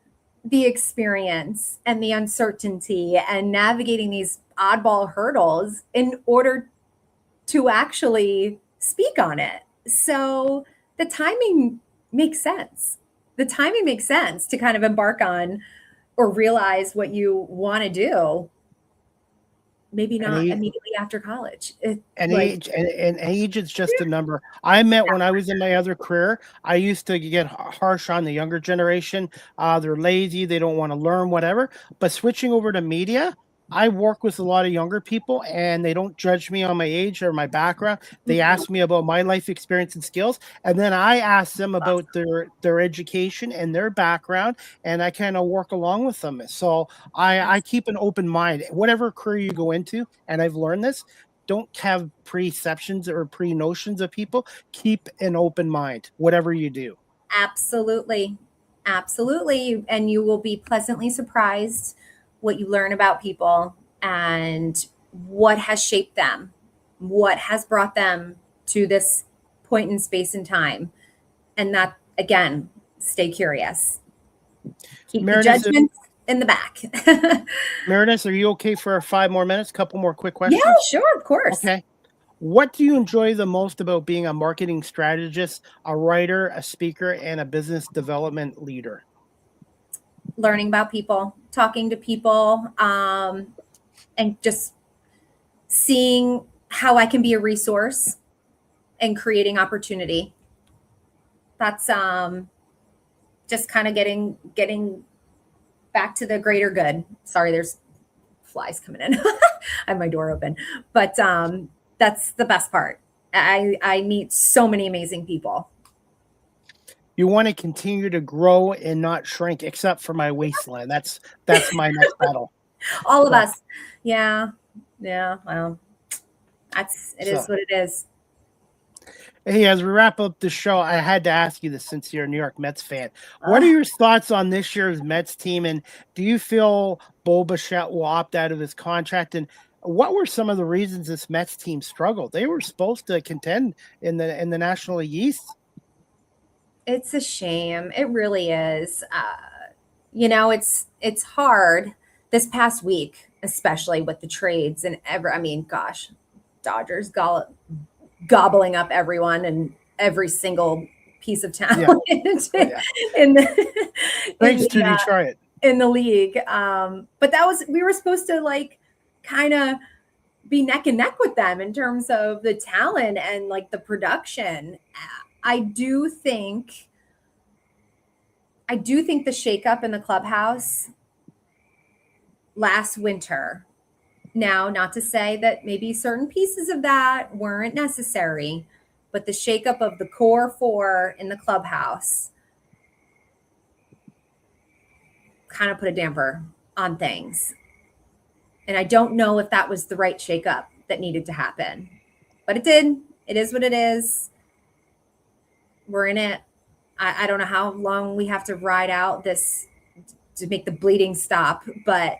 the experience and the uncertainty and navigating these oddball hurdles in order to actually speak on it. So the timing makes sense. The timing makes sense to kind of embark on or realize what you want to do. Maybe not immediately after college. Age is just a number. I met when I was in my other career. I used to get harsh on the younger generation. They're lazy. They don't want to learn, whatever. But switching over to media, I work with a lot of younger people, and they don't judge me on my age or my background. They ask me about my life experience and skills, and then I ask them about their education and their background, and I kind of work along with them. So I keep an open mind. Whatever career you go into, and I've learned this, don't have preceptions or pre-notions of people. Keep an open mind, whatever you do. Absolutely. Absolutely. And you will be pleasantly surprised what you learn about people and what has shaped them, what has brought them to this point in space and time. And that, again, stay curious. Keep Meredith, the judgments in the back. Meredith, are you okay for 5 more minutes? Couple more quick questions? Yeah, sure, of course. Okay. What do you enjoy the most about being a marketing strategist, a writer, a speaker, and a business development leader? Learning about people, talking to people, and just seeing how I can be a resource and creating opportunity. That's just kind of getting back to the greater good. Sorry, there's flies coming in. I have my door open, but that's the best part. I meet so many amazing people. You want to continue to grow and not shrink, except for my waistline. That's my next battle. All of us. Yeah. Well, it is what it is. Hey, as we wrap up the show, I had to ask you this since you're a New York Mets fan. What are your thoughts on this year's Mets team, and do you feel Bo Bichette will opt out of his contract? And what were some of the reasons this Mets team struggled? They were supposed to contend in the National League East. It's a shame. It really is. It's hard this past week, especially with the trades and Dodgers gobbling up everyone and every single piece of talent Thanks to Detroit in the league. But we were supposed to kind of be neck and neck with them in terms of the talent and the production. I do think the shakeup in the clubhouse last winter. Now, not to say that maybe certain pieces of that weren't necessary, but the shakeup of the core four in the clubhouse kind of put a damper on things. And I don't know if that was the right shakeup that needed to happen, but it did. It is what it is. We're in it. I don't know how long we have to ride out this to make the bleeding stop, but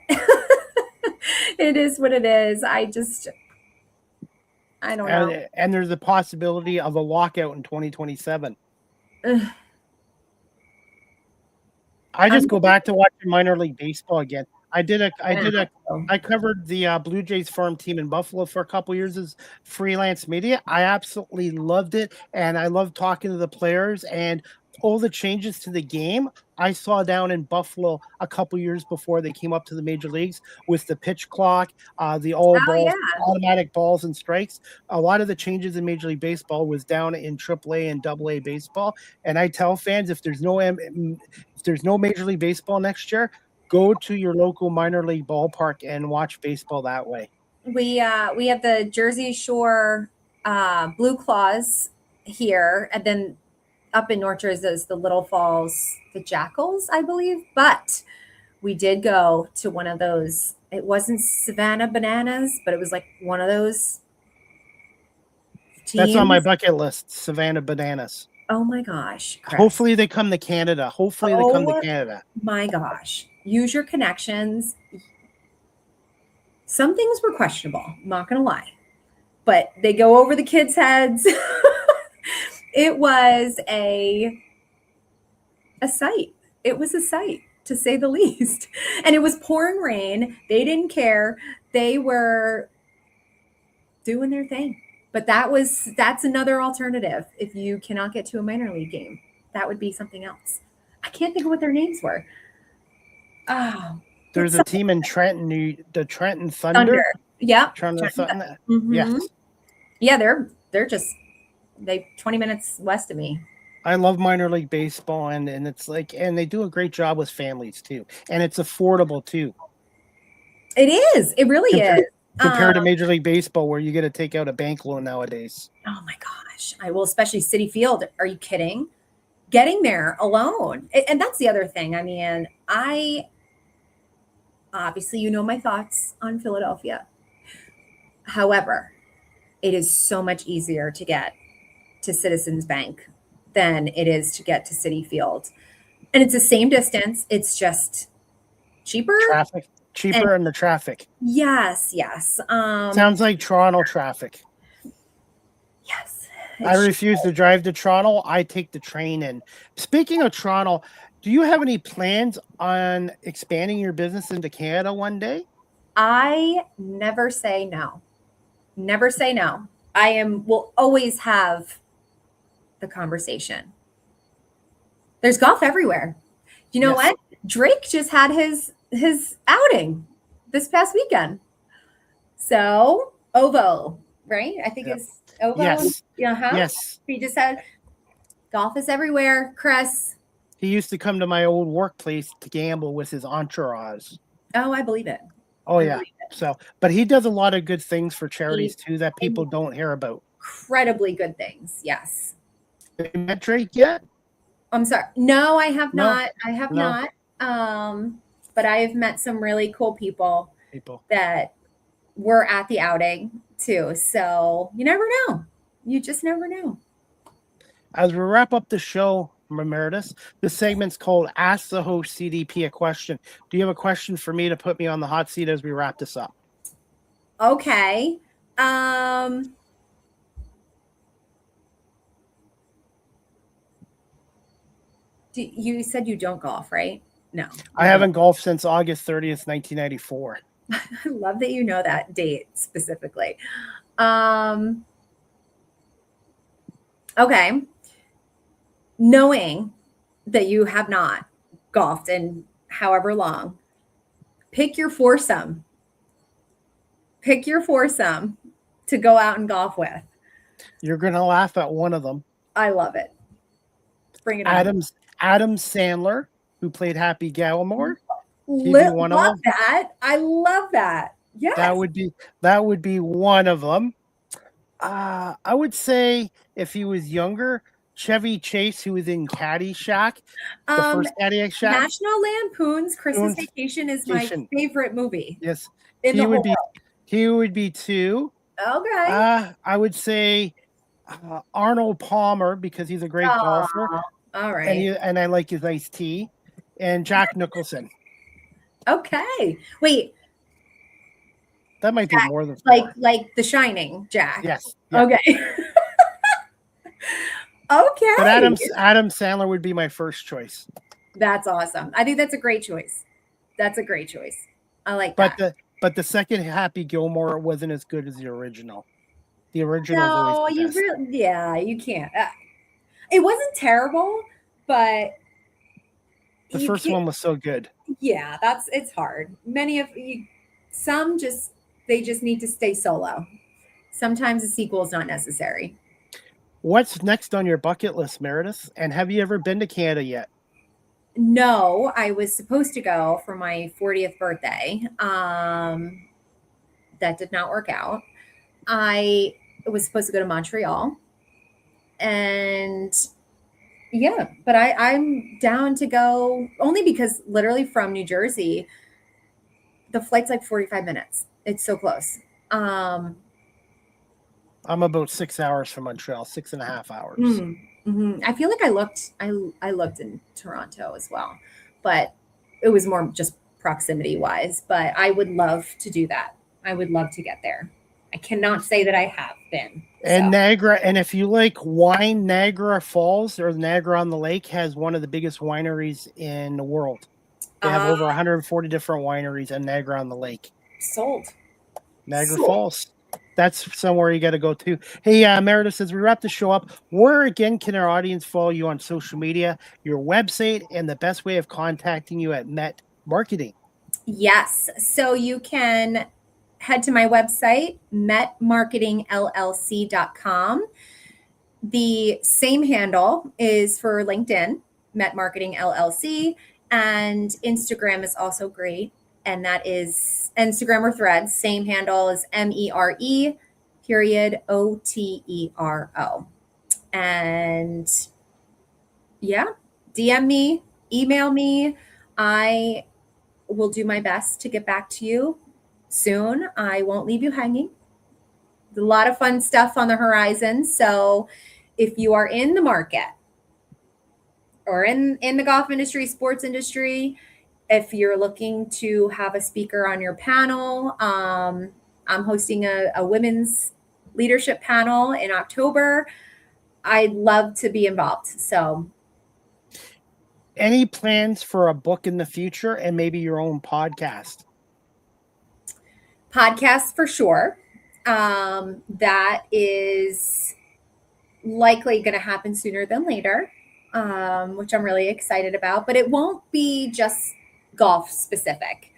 it is what it is. I don't know. And there's the possibility of a lockout in 2027. I just go back to watching minor league baseball again. I covered the Blue Jays farm team in Buffalo for a couple years as freelance media. I absolutely loved it, and I loved talking to the players and all the changes to the game I saw down in Buffalo a couple years before they came up to the major leagues with the pitch clock, the automatic balls and strikes. A lot of the changes in Major League Baseball was down in AAA and AA baseball. And I tell fans, if there's no Major League Baseball next year, go to your local minor league ballpark and watch baseball that way. We have the Jersey Shore Blue Claws here, and then up in North Jersey is the Little Falls, the Jackals, I believe. But we did go to one of those It wasn't Savannah Bananas, but it was like one of those teams. That's on my bucket list, Savannah Bananas. Oh my gosh, Chris. Hopefully they come to Canada. My gosh. Use your connections. Some things were questionable, I'm not going to lie. But they go over the kids' heads. It was a sight. It was a sight, to say the least. And it was pouring rain. They didn't care. They were doing their thing. But that's another alternative. If you cannot get to a minor league game, that would be something else. I can't think of what their names were. Oh, there's a team in Trenton, the Trenton Thunder. Yep. Trenton Thunder. Mm-hmm. Yes. Yeah, they're just 20 minutes west of me. I love minor league baseball, and it's like, and they do a great job with families too, and it's affordable too. It is. It really is. Compared to Major League Baseball, where you get to take out a bank loan nowadays. Oh my gosh! I will, especially Citi Field. Are you kidding? Getting there alone, and that's the other thing. I mean, obviously, you know my thoughts on Philadelphia. However, it is so much easier to get to Citizens Bank than it is to get to Citi Field. And it's the same distance. It's just cheaper. And the traffic. Yes. Sounds like Toronto traffic. Yes. I refuse to drive to Toronto. I take the train in. Speaking of Toronto, do you have any plans on expanding your business into Canada one day? I never say no. Never say no. Will always have the conversation. There's golf everywhere. You know what? Drake just had his outing this past weekend. So Ovo, right? I think it's Ovo. Yes. Yes. He just said golf is everywhere, Chris. He used to come to my old workplace to gamble with his entourage. Oh, I believe it. Oh, yeah. So, but he does a lot of good things for charities too that people don't hear about. Incredibly good things. Yes. Have you met Drake yet? I'm sorry. No, I have not. I have not. But I have met some really cool people that were at the outing too. So you never know. You just never know. As we wrap up the show, Meredith, the segment's called Ask the Host CDP a Question. Do you have a question for me to put me on the hot seat as we wrap this up? Okay. You said you don't golf, right? No. I haven't golfed since August 30th, 1994. I love that you know that date specifically. Okay. Knowing that you have not golfed in however long, pick your foursome. Pick your foursome to go out and golf with. You're going to laugh at one of them. I love it. Bring it on. Adam Sandler, who played Happy Gilmore. Love that. I love that. Yeah. That would be one of them. I would say if he was younger, Chevy Chase, who was in Caddyshack, the first Caddyshack. National Lampoon's Christmas Vacation is my favorite movie. Yes, he would be two. Okay. I would say Arnold Palmer, because he's a great golfer. All right. And I like his iced tea. And Jack Nicholson. Okay. Wait. That might be more than like The Shining, Jack. Yes. Yeah. Okay. Okay. But Adam Sandler would be my first choice. That's awesome. I think that's a great choice. I like that. But the second Happy Gilmore wasn't as good as the original. The original. No, you can't. It wasn't terrible, but the first one was so good. Yeah, it's hard. Some just need to stay solo. Sometimes a sequel is not necessary. What's next on your bucket list, Meredith? And have you ever been to Canada yet? No, I was supposed to go for my 40th birthday. That did not work out. I was supposed to go to Montreal. And yeah, but I'm down to go only because literally from New Jersey, The flight's like 45 minutes. It's so close. I'm about 6 hours from Montreal, 6.5 hours. I feel like I looked in Toronto as well, but it was more just proximity wise. But I would love to do that. I would love to get there. I cannot say that I have been. And Niagara, and if you like wine, Niagara Falls or Niagara on the Lake has one of the biggest wineries in the world. They have over 140 different wineries in Niagara on the Lake. Sold. Niagara Falls. That's somewhere you got to go to. Hey, Meredith, as we wrap the show up, where again can our audience follow you on social media, your website, and the best way of contacting you at Met Marketing? Yes. So you can head to my website, metmarketingllc.com. The same handle is for LinkedIn, Met Marketing LLC, and Instagram is also great. And that is Instagram or Threads. Same handle is MERE_OTERO. And yeah, DM me, email me. I will do my best to get back to you soon. I won't leave you hanging. A lot of fun stuff on the horizon. So if you are in the market or in the golf industry, sports industry, if you're looking to have a speaker on your panel, I'm hosting a women's leadership panel in October. I'd love to be involved. So any plans for a book in the future and maybe your own podcast? Podcast for sure. That is likely going to happen sooner than later, which I'm really excited about, but it won't be just golf specific.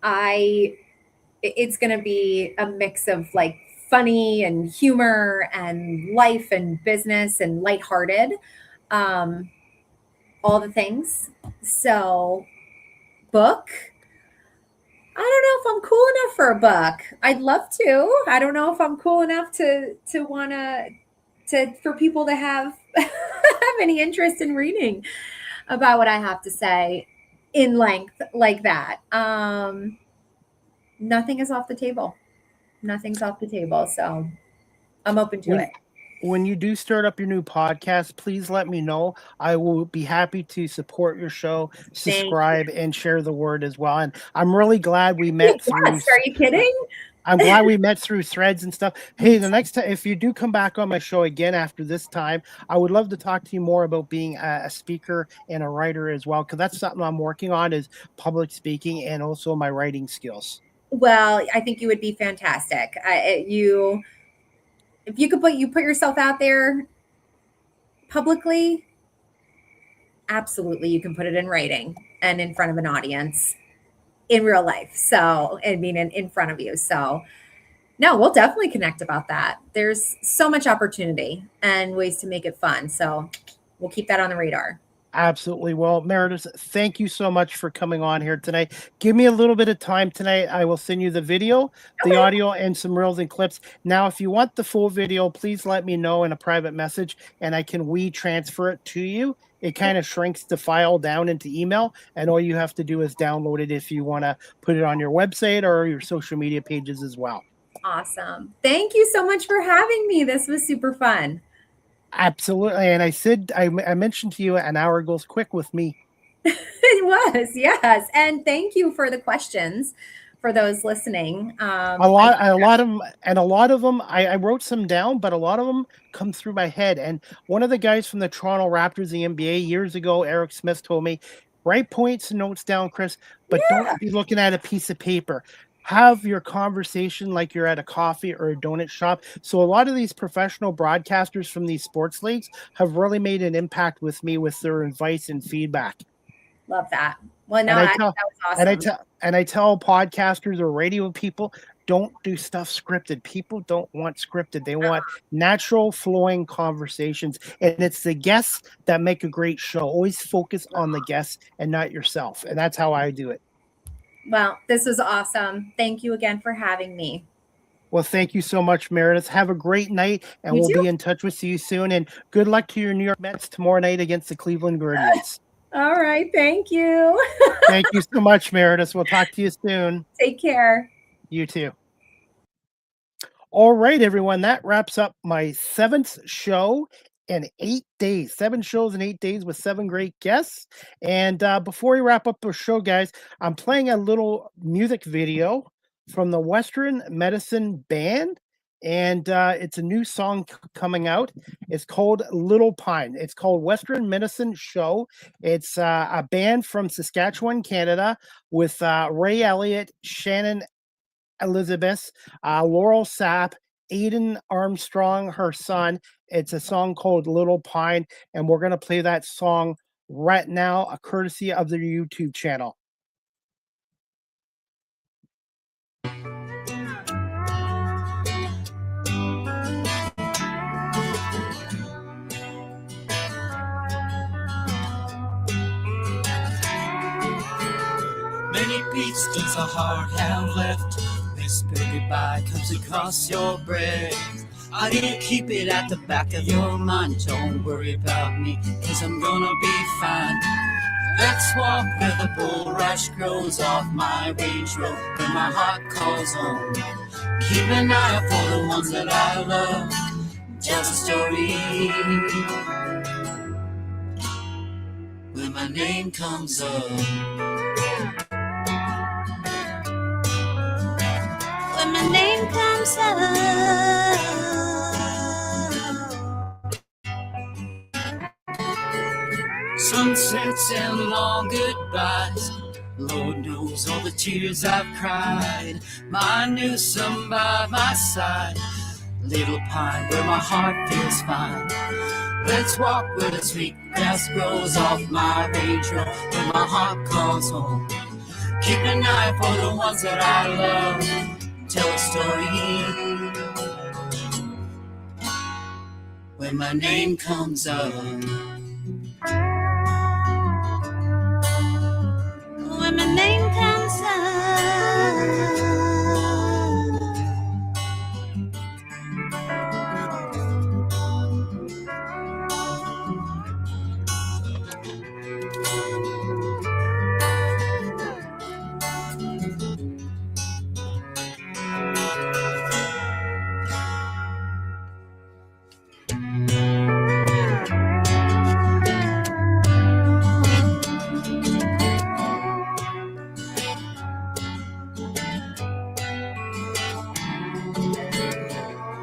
It's going to be a mix of like funny and humor and life and business and lighthearted, all the things. So book, I don't know if I'm cool enough for a book. I'd love to. I don't know if I'm cool enough to want for people to have any interest in reading about what I have to say in length like that. Nothing is off the table. Nothing's off the table. So I'm open to it. When you do start up your new podcast, please let me know. I will be happy to support your show, subscribe, and share the word as well. And I'm really glad we met through. Are you kidding? I'm glad we met through Threads and stuff. Hey, the next time, if you do come back on my show again after this time, I would love to talk to you more about being a speaker and a writer as well, because that's something I'm working on, is public speaking and also my writing skills. Well, I think you would be fantastic. If you could put yourself out there publicly, absolutely, you can put it in writing and in front of an audience in real life. So, I mean, in front of you. So, no, we'll definitely connect about that. There's so much opportunity and ways to make it fun. So, we'll keep that on the radar. Absolutely. Well, Meredith, thank you so much for coming on here tonight. Give me a little bit of time tonight. I will send you the video, the audio, and some reels and clips. Now, if you want the full video, please let me know in a private message, and I can transfer it to you. It kind of shrinks the file down into email, and all you have to do is download it if you want to put it on your website or your social media pages as well. Awesome. Thank you so much for having me. This was super fun. Absolutely. And I said, I mentioned to you an hour goes quick with me. It was, yes. And thank you for the questions for those listening. A lot of them, I wrote some down, but a lot of them come through my head. And one of the guys from the Toronto Raptors, the NBA years ago, Eric Smith, told me, write points and notes down, Chris, but don't be looking at a piece of paper. Have your conversation like you're at a coffee or a donut shop. So a lot of these professional broadcasters from these sports leagues have really made an impact with me with their advice and feedback. Love that. Well, no, that was awesome. And I tell podcasters or radio people, don't do stuff scripted. People don't want scripted. They want natural flowing conversations. And it's the guests that make a great show. Always focus on the guests and not yourself. And that's how I do it. Well, this was awesome. Thank you again for having me. Well, thank you so much, Meredith. Have a great night, and we'll be in touch with you soon. And good luck to your New York Mets tomorrow night against the Cleveland Guardians. All right. Thank you. Thank you so much, Meredith. We'll talk to you soon. Take care. You too. All right, everyone. That wraps up my 7th show in 8 days. 7 shows in 8 days with 7 great guests. And before we wrap up the show, guys, I'm playing a little music video from the Western Medicine Band. And it's a new song coming out. It's called Little Pine. It's called Western Medicine Show. It's a band from Saskatchewan, Canada, with Ray Elliott, Shannon Elizabeth, Laurel Sapp, Aiden Armstrong, her son. It's a song called Little Pine, and we're going to play that song right now, a courtesy of their YouTube channel. Many beats does a heart have left? This goodbye comes across your breath. I didn't keep it at the back of your mind. Don't worry about me, cause I'm gonna be fine. Let's walk where the bulrush grows off my range road, where my heart calls home. Keep an eye out for the ones that I love. Tell a story when my name comes up. When my name comes up. Sunsets and long goodbyes. Lord knows all the tears I've cried. My new son by my side. Little pine where my heart feels fine. Let's walk where the sweet grass grows off my range road, where my heart calls home. Keep an eye for the ones that I love. Tell a story when my name comes up. When my name comes up.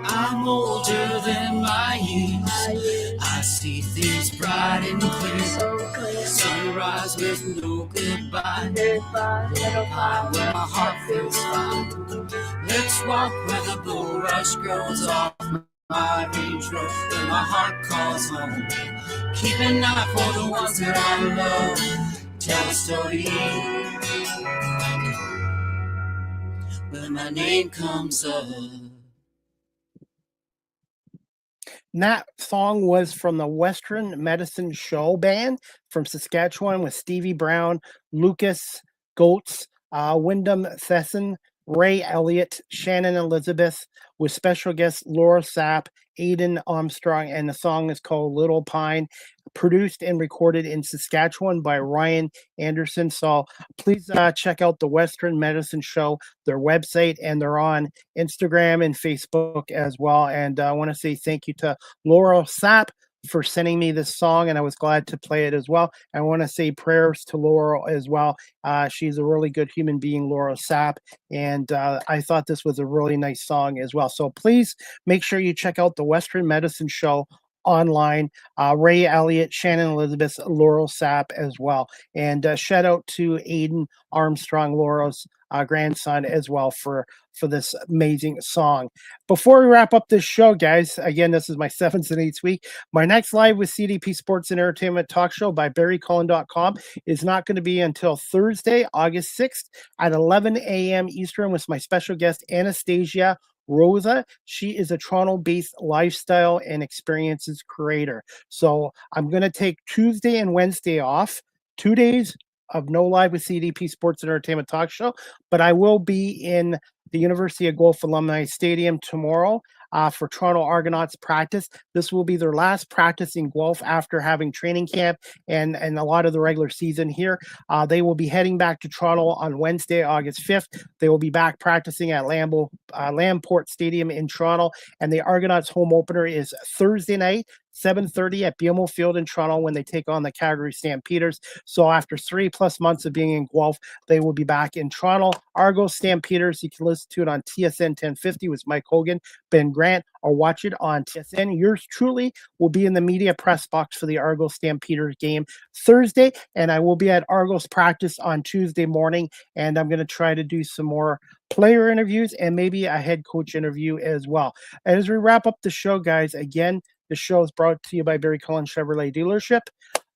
I'm older than my years. I see things bright and clear. Sunrise with no goodbye. Little pine where my heart feels fine. Let's walk where the bulrush grows off my range road, where my heart calls home. Keep an eye for the ones that I love. Tell a story when my name comes up. And that song was from the Western Medicine Show Band from Saskatchewan with Stevie Brown, Lucas Goetz, Wyndham Thesson, Ray Elliott, Shannon Elizabeth, with special guests Laura Sapp, Aiden Armstrong, and the song is called Little Pine, produced and recorded in Saskatchewan by Ryan Anderson. So please check out the Western Medicine Show, their website, and they're on Instagram and Facebook as well. And I want to say thank you to Laura Sapp for sending me this song, and I was glad to play it as well. I want to say prayers to Laura as well. She's a really good human being, Laura Sapp, and I thought this was a really nice song as well. So please make sure you check out the Western Medicine Show online. Ray Elliott, Shannon Elizabeth, Laurel Sapp as well. And shout out to Aiden Armstrong, Laura's grandson as well for this amazing song. Before we wrap up this show, guys, again, this is my 7th and 8th week. My next live with CDP Sports and Entertainment talk show by BarryCullen.com is not going to be until Thursday, August 6th at 11 a.m. Eastern with my special guest, Anastasia Rosa. She is a Toronto-based lifestyle and experiences creator. So I'm going to take Tuesday and Wednesday off, 2 days of No Live with CDP Sports and Entertainment Talk Show, but I will be in the University of Guelph Alumni Stadium tomorrow for Toronto Argonauts practice. This will be their last practice in Guelph after having training camp and a lot of the regular season here. They will be heading back to Toronto on Wednesday, August 5th. They will be back practicing at Lamport Stadium in Toronto, and the Argonauts home opener is Thursday night, 7:30 at BMO Field in Toronto when they take on the Calgary Stampeders. So after 3+ months of being in Guelph, they will be back in Toronto. Argos Stampeders, you can listen to it on TSN 1050 with Mike Hogan, Ben Grant, or watch it on TSN. Yours truly will be in the media press box for the Argos Stampeders game Thursday, and I will be at Argos practice on Tuesday morning, and I'm going to try to do some more player interviews and maybe a head coach interview as well. And as we wrap up the show, guys, again, the show is brought to you by Barry Cullen Chevrolet Dealership.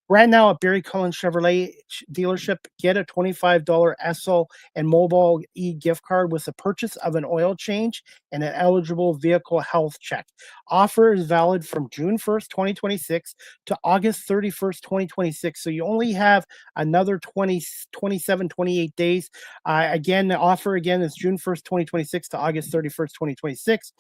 Right now at Barry Cullen Chevrolet Dealership, get a $25 Esso and Mobile gift card with the purchase of an oil change and an eligible vehicle health check. Offer is valid from June 1st, 2026 to August 31st, 2026. So you only have another 27, 28 days. Again, the offer again is June 1st, 2026 to August 31st, 2026.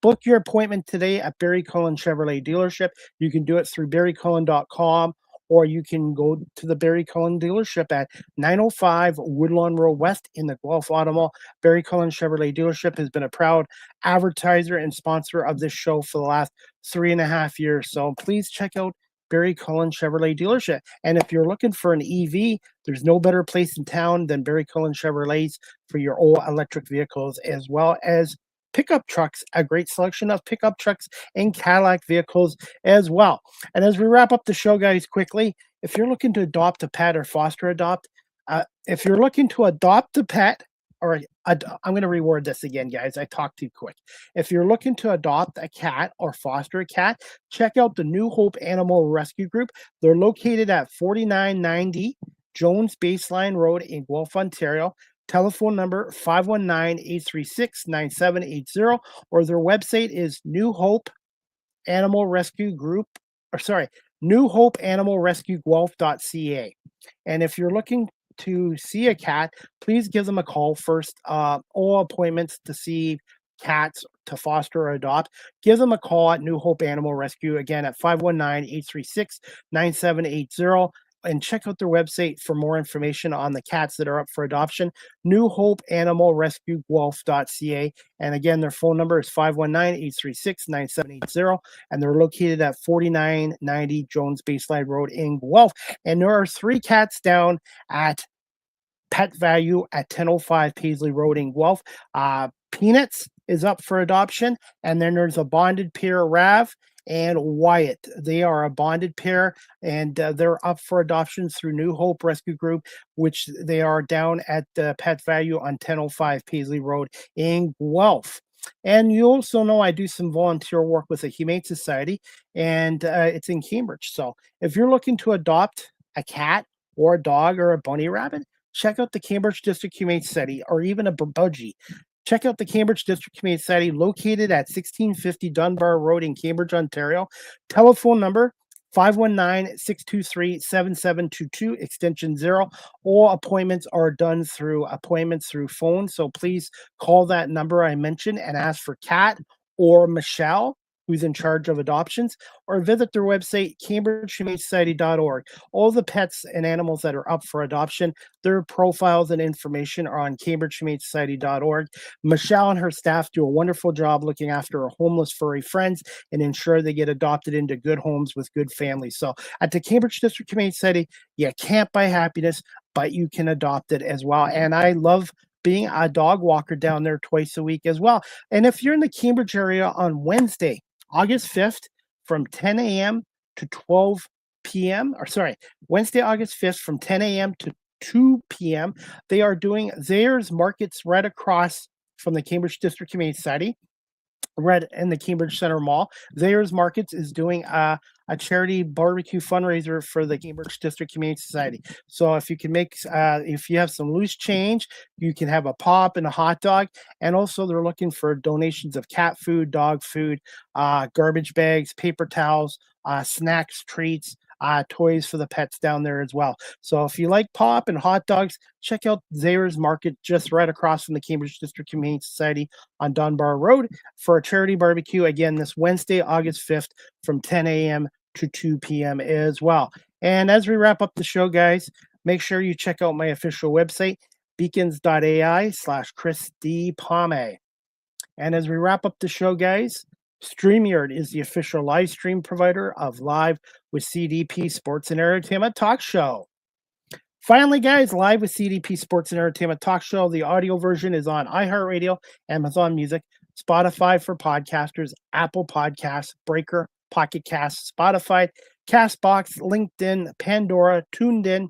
Book your appointment today at Barry Cullen Chevrolet Dealership. You can do it through barrycullen.com, or you can go to the Barry Cullen dealership at 905 Woodlawn Road West in the Guelph Auto Mall. Barry Cullen Chevrolet Dealership has been a proud advertiser and sponsor of this show for the last 3.5 years. So please check out Barry Cullen Chevrolet Dealership. And if you're looking for an EV, there's no better place in town than Barry Cullen Chevrolets for your all electric vehicles, as well as pickup trucks, a great selection of pickup trucks and Cadillac vehicles as well. And as we wrap up the show, guys, quickly, if you're looking to adopt a pet or foster adopt, if you're looking to adopt a pet, or I'm going to reword this again, guys. I talked too quick. If you're looking to adopt a cat or foster a cat, check out the New Hope Animal Rescue Group. They're located at 4990 Jones Baseline Road in Guelph, Ontario. Telephone number 519-836-9780, or their website is newhopeanimalrescueguelph.ca. And if you're looking to see a cat, please give them a call first. All appointments to see cats to foster or adopt, give them a call at New Hope Animal Rescue, again at 519-836-9780. And check out their website for more information on the cats that are up for adoption, newhopeanimalrescueguelph.ca. And again, their phone number is 519-836-9780. And they're located at 4990 Jones Baseline Road in Guelph. And there are 3 cats down at Pet Value at 1005 Paisley Road in Guelph. Peanuts is up for adoption. And then there's a bonded pair, Rav and Wyatt. They are a bonded pair, and they're up for adoption through New Hope Rescue Group, which they are down at Pet Value on 1005 Paisley Road in Guelph. And you also know I do some volunteer work with the Humane Society, and it's in Cambridge. So if you're looking to adopt a cat or a dog or a bunny rabbit, check out the Cambridge District Humane Society, or even a budgie. Check out the Cambridge District Humane Society, located at 1650 Dunbar Road in Cambridge, Ontario. Telephone number 519-623-7722, extension 0. All appointments are done through phone. So please call that number I mentioned and ask for Kat or Michelle, who's in charge of adoptions, or visit their website, cambridgehumanesociety.org. All the pets and animals that are up for adoption, their profiles and information are on cambridgehumanesociety.org. Michelle and her staff do a wonderful job looking after our homeless furry friends and ensure they get adopted into good homes with good families. So at the Cambridge District Humane Society, you can't buy happiness, but you can adopt it as well. And I love being a dog walker down there twice a week as well. And if you're in the Cambridge area on Wednesday, August 5th, from 10 a.m. to 12 p.m., Wednesday, August 5th, from 10 a.m. to 2 p.m., they are doing Theirs Markets right across from the Cambridge District Humane Society, right in the Cambridge Center Mall. Theirs Markets is doing a charity barbecue fundraiser for the Cambridge District Humane Society. So if you can if you have some loose change, you can have a pop and a hot dog. And also they're looking for donations of cat food, dog food, garbage bags, paper towels, snacks, treats, toys for the pets down there as well. So if you like pop and hot dogs, check out Zayre's Market just right across from the Cambridge District Humane Society on Dunbar Road for a charity barbecue again this Wednesday, August 5th from 10 a.m. to 2 p.m. as well. And as we wrap up the show, guys, make sure you check out my official website, beacons.ai/Chris D. Palme. And as we wrap up the show, guys, StreamYard is the official live stream provider of Live with CDP Sports and Entertainment Talk Show. Finally, guys, Live with CDP Sports and Entertainment Talk Show. The audio version is on iHeartRadio, Amazon Music, Spotify for podcasters, Apple Podcasts, Breaker, Pocket Casts, Spotify, Castbox, LinkedIn, Pandora, TuneIn,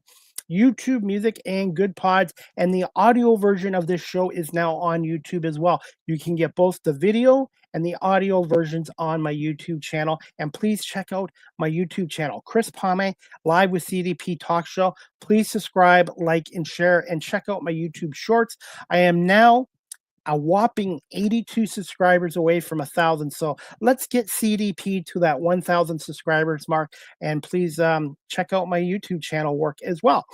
YouTube Music, and Good Pods. And the audio version of this show is now on YouTube as well. You can get both the video and the audio versions on my YouTube channel. And please check out my YouTube channel, Chris Palme, Live with CDP Talk Show. Please subscribe, like, and share, and check out my YouTube shorts. I am now a whopping 82 subscribers away from 1,000. So let's get CDP to that 1,000 subscribers mark. And please check out my YouTube channel work as well.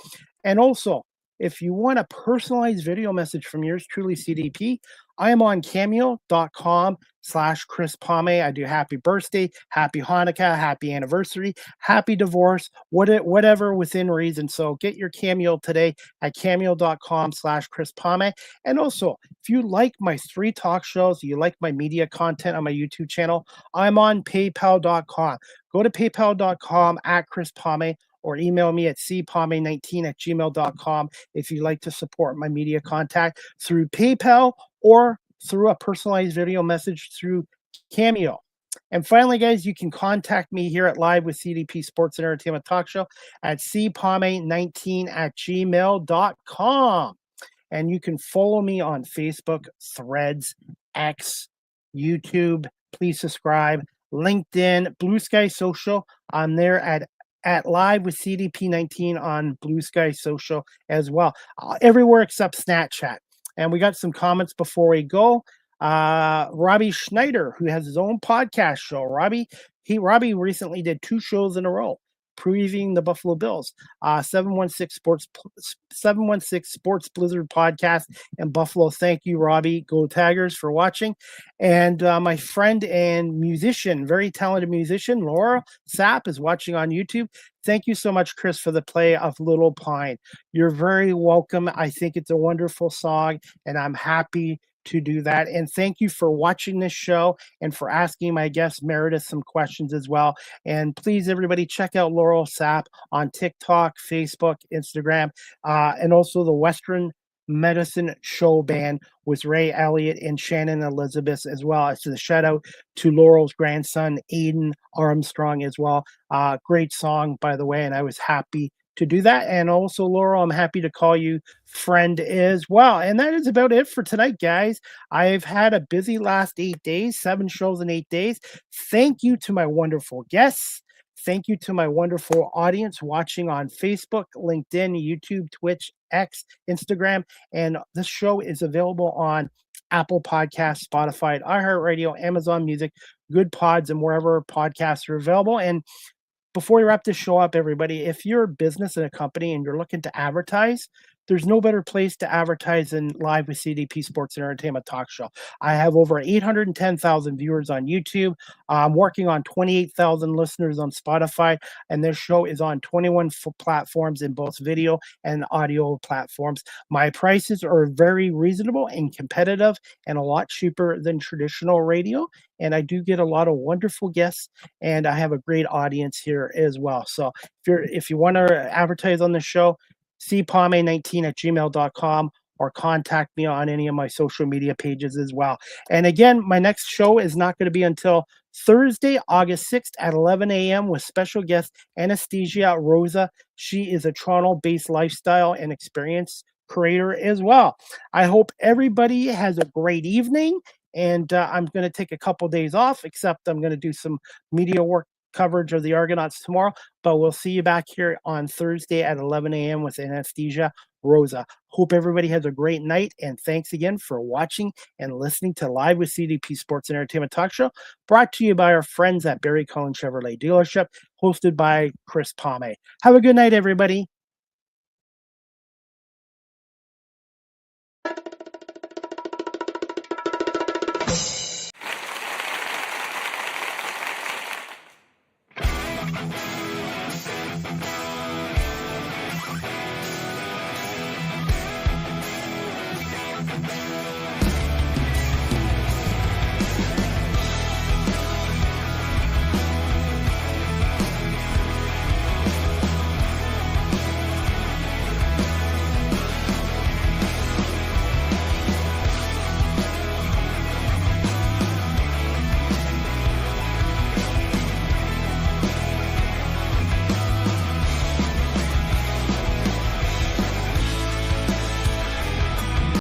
And also, if you want a personalized video message from yours truly, CDP, I am on cameo.com/Chris Palme. I do happy birthday, happy Hanukkah, happy anniversary, happy divorce, whatever within reason. So get your Cameo today at cameo.com/Chris Palme. And also, if you like my 3 talk shows, you like my media content on my YouTube channel, I'm on paypal.com. Go to paypal.com @Chris Palme or email me at cpalme19@gmail.com if you'd like to support my media contact through PayPal or through a personalized video message through Cameo. And finally, guys, you can contact me here at Live with CDP Sports and Entertainment Talk Show at cpalme19@gmail.com. And you can follow me on Facebook, Threads, X, YouTube. Please subscribe. LinkedIn, Blue Sky Social. I'm there at Live with CDP19 on Blue Sky Social as well. Everywhere except Snapchat. And we got some comments before we go. Robbie Schneider, who has his own podcast show. Robbie recently did 2 shows in a row previewing the Buffalo Bills. 716 Sports Blizzard podcast in Buffalo. Thank you, Robbie. Go Tigers for watching. And my friend and musician, very talented musician, Laura Sapp, is watching on YouTube. Thank you so much, Chris, for the play of Little Pine. You're very welcome. I think it's a wonderful song, and I'm happy to do that. And thank you for watching this show and for asking my guest Meredith some questions as well. And please, everybody, check out Laurel Sapp on TikTok, Facebook, Instagram, and also the Western Medicine Show Band with Ray Elliott and Shannon Elizabeth as well. It's a shout out to Laurel's grandson, Aiden Armstrong, as well. Great song, by the way, and I was happy to do that. And also, Laurel, I'm happy to call you friend as well. And that is about it for tonight, guys. I've had a busy last 8 days, 7 shows in 8 days. Thank you to my wonderful guests. Thank you to my wonderful audience watching on Facebook, LinkedIn, YouTube, Twitch, X, Instagram. And this show is available on Apple Podcasts, Spotify, iHeartRadio, Amazon Music, Good Pods, and wherever podcasts are available. And before we wrap this show up, everybody, if you're a business and a company and you're looking to advertise, there's no better place to advertise than Live with CDP Sports and Entertainment Talk Show. I have over 810,000 viewers on YouTube. I'm working on 28,000 listeners on Spotify, and this show is on 21 platforms in both video and audio platforms. My prices are very reasonable and competitive and a lot cheaper than traditional radio. And I do get a lot of wonderful guests, and I have a great audience here as well. So if you want to advertise on the show, cpalme19@gmail.com or contact me on any of my social media pages as well. And again, my next show is not going to be until Thursday, August 6th at 11 a.m. with special guest Anastasia Rosa. She is a Toronto-based lifestyle and experience creator as well. I hope everybody has a great evening. And I'm going to take a couple days off, except I'm going to do some media work coverage of the Argonauts tomorrow. But we'll see you back here on Thursday at 11 a.m. with Anastasia Rosa. Hope everybody has a great night, and thanks again for watching and listening to Live with CDP Sports and Entertainment Talk Show, brought to you by our friends at Barry Cullen Chevrolet Dealership, hosted by Chris Palme. Have a good night, everybody.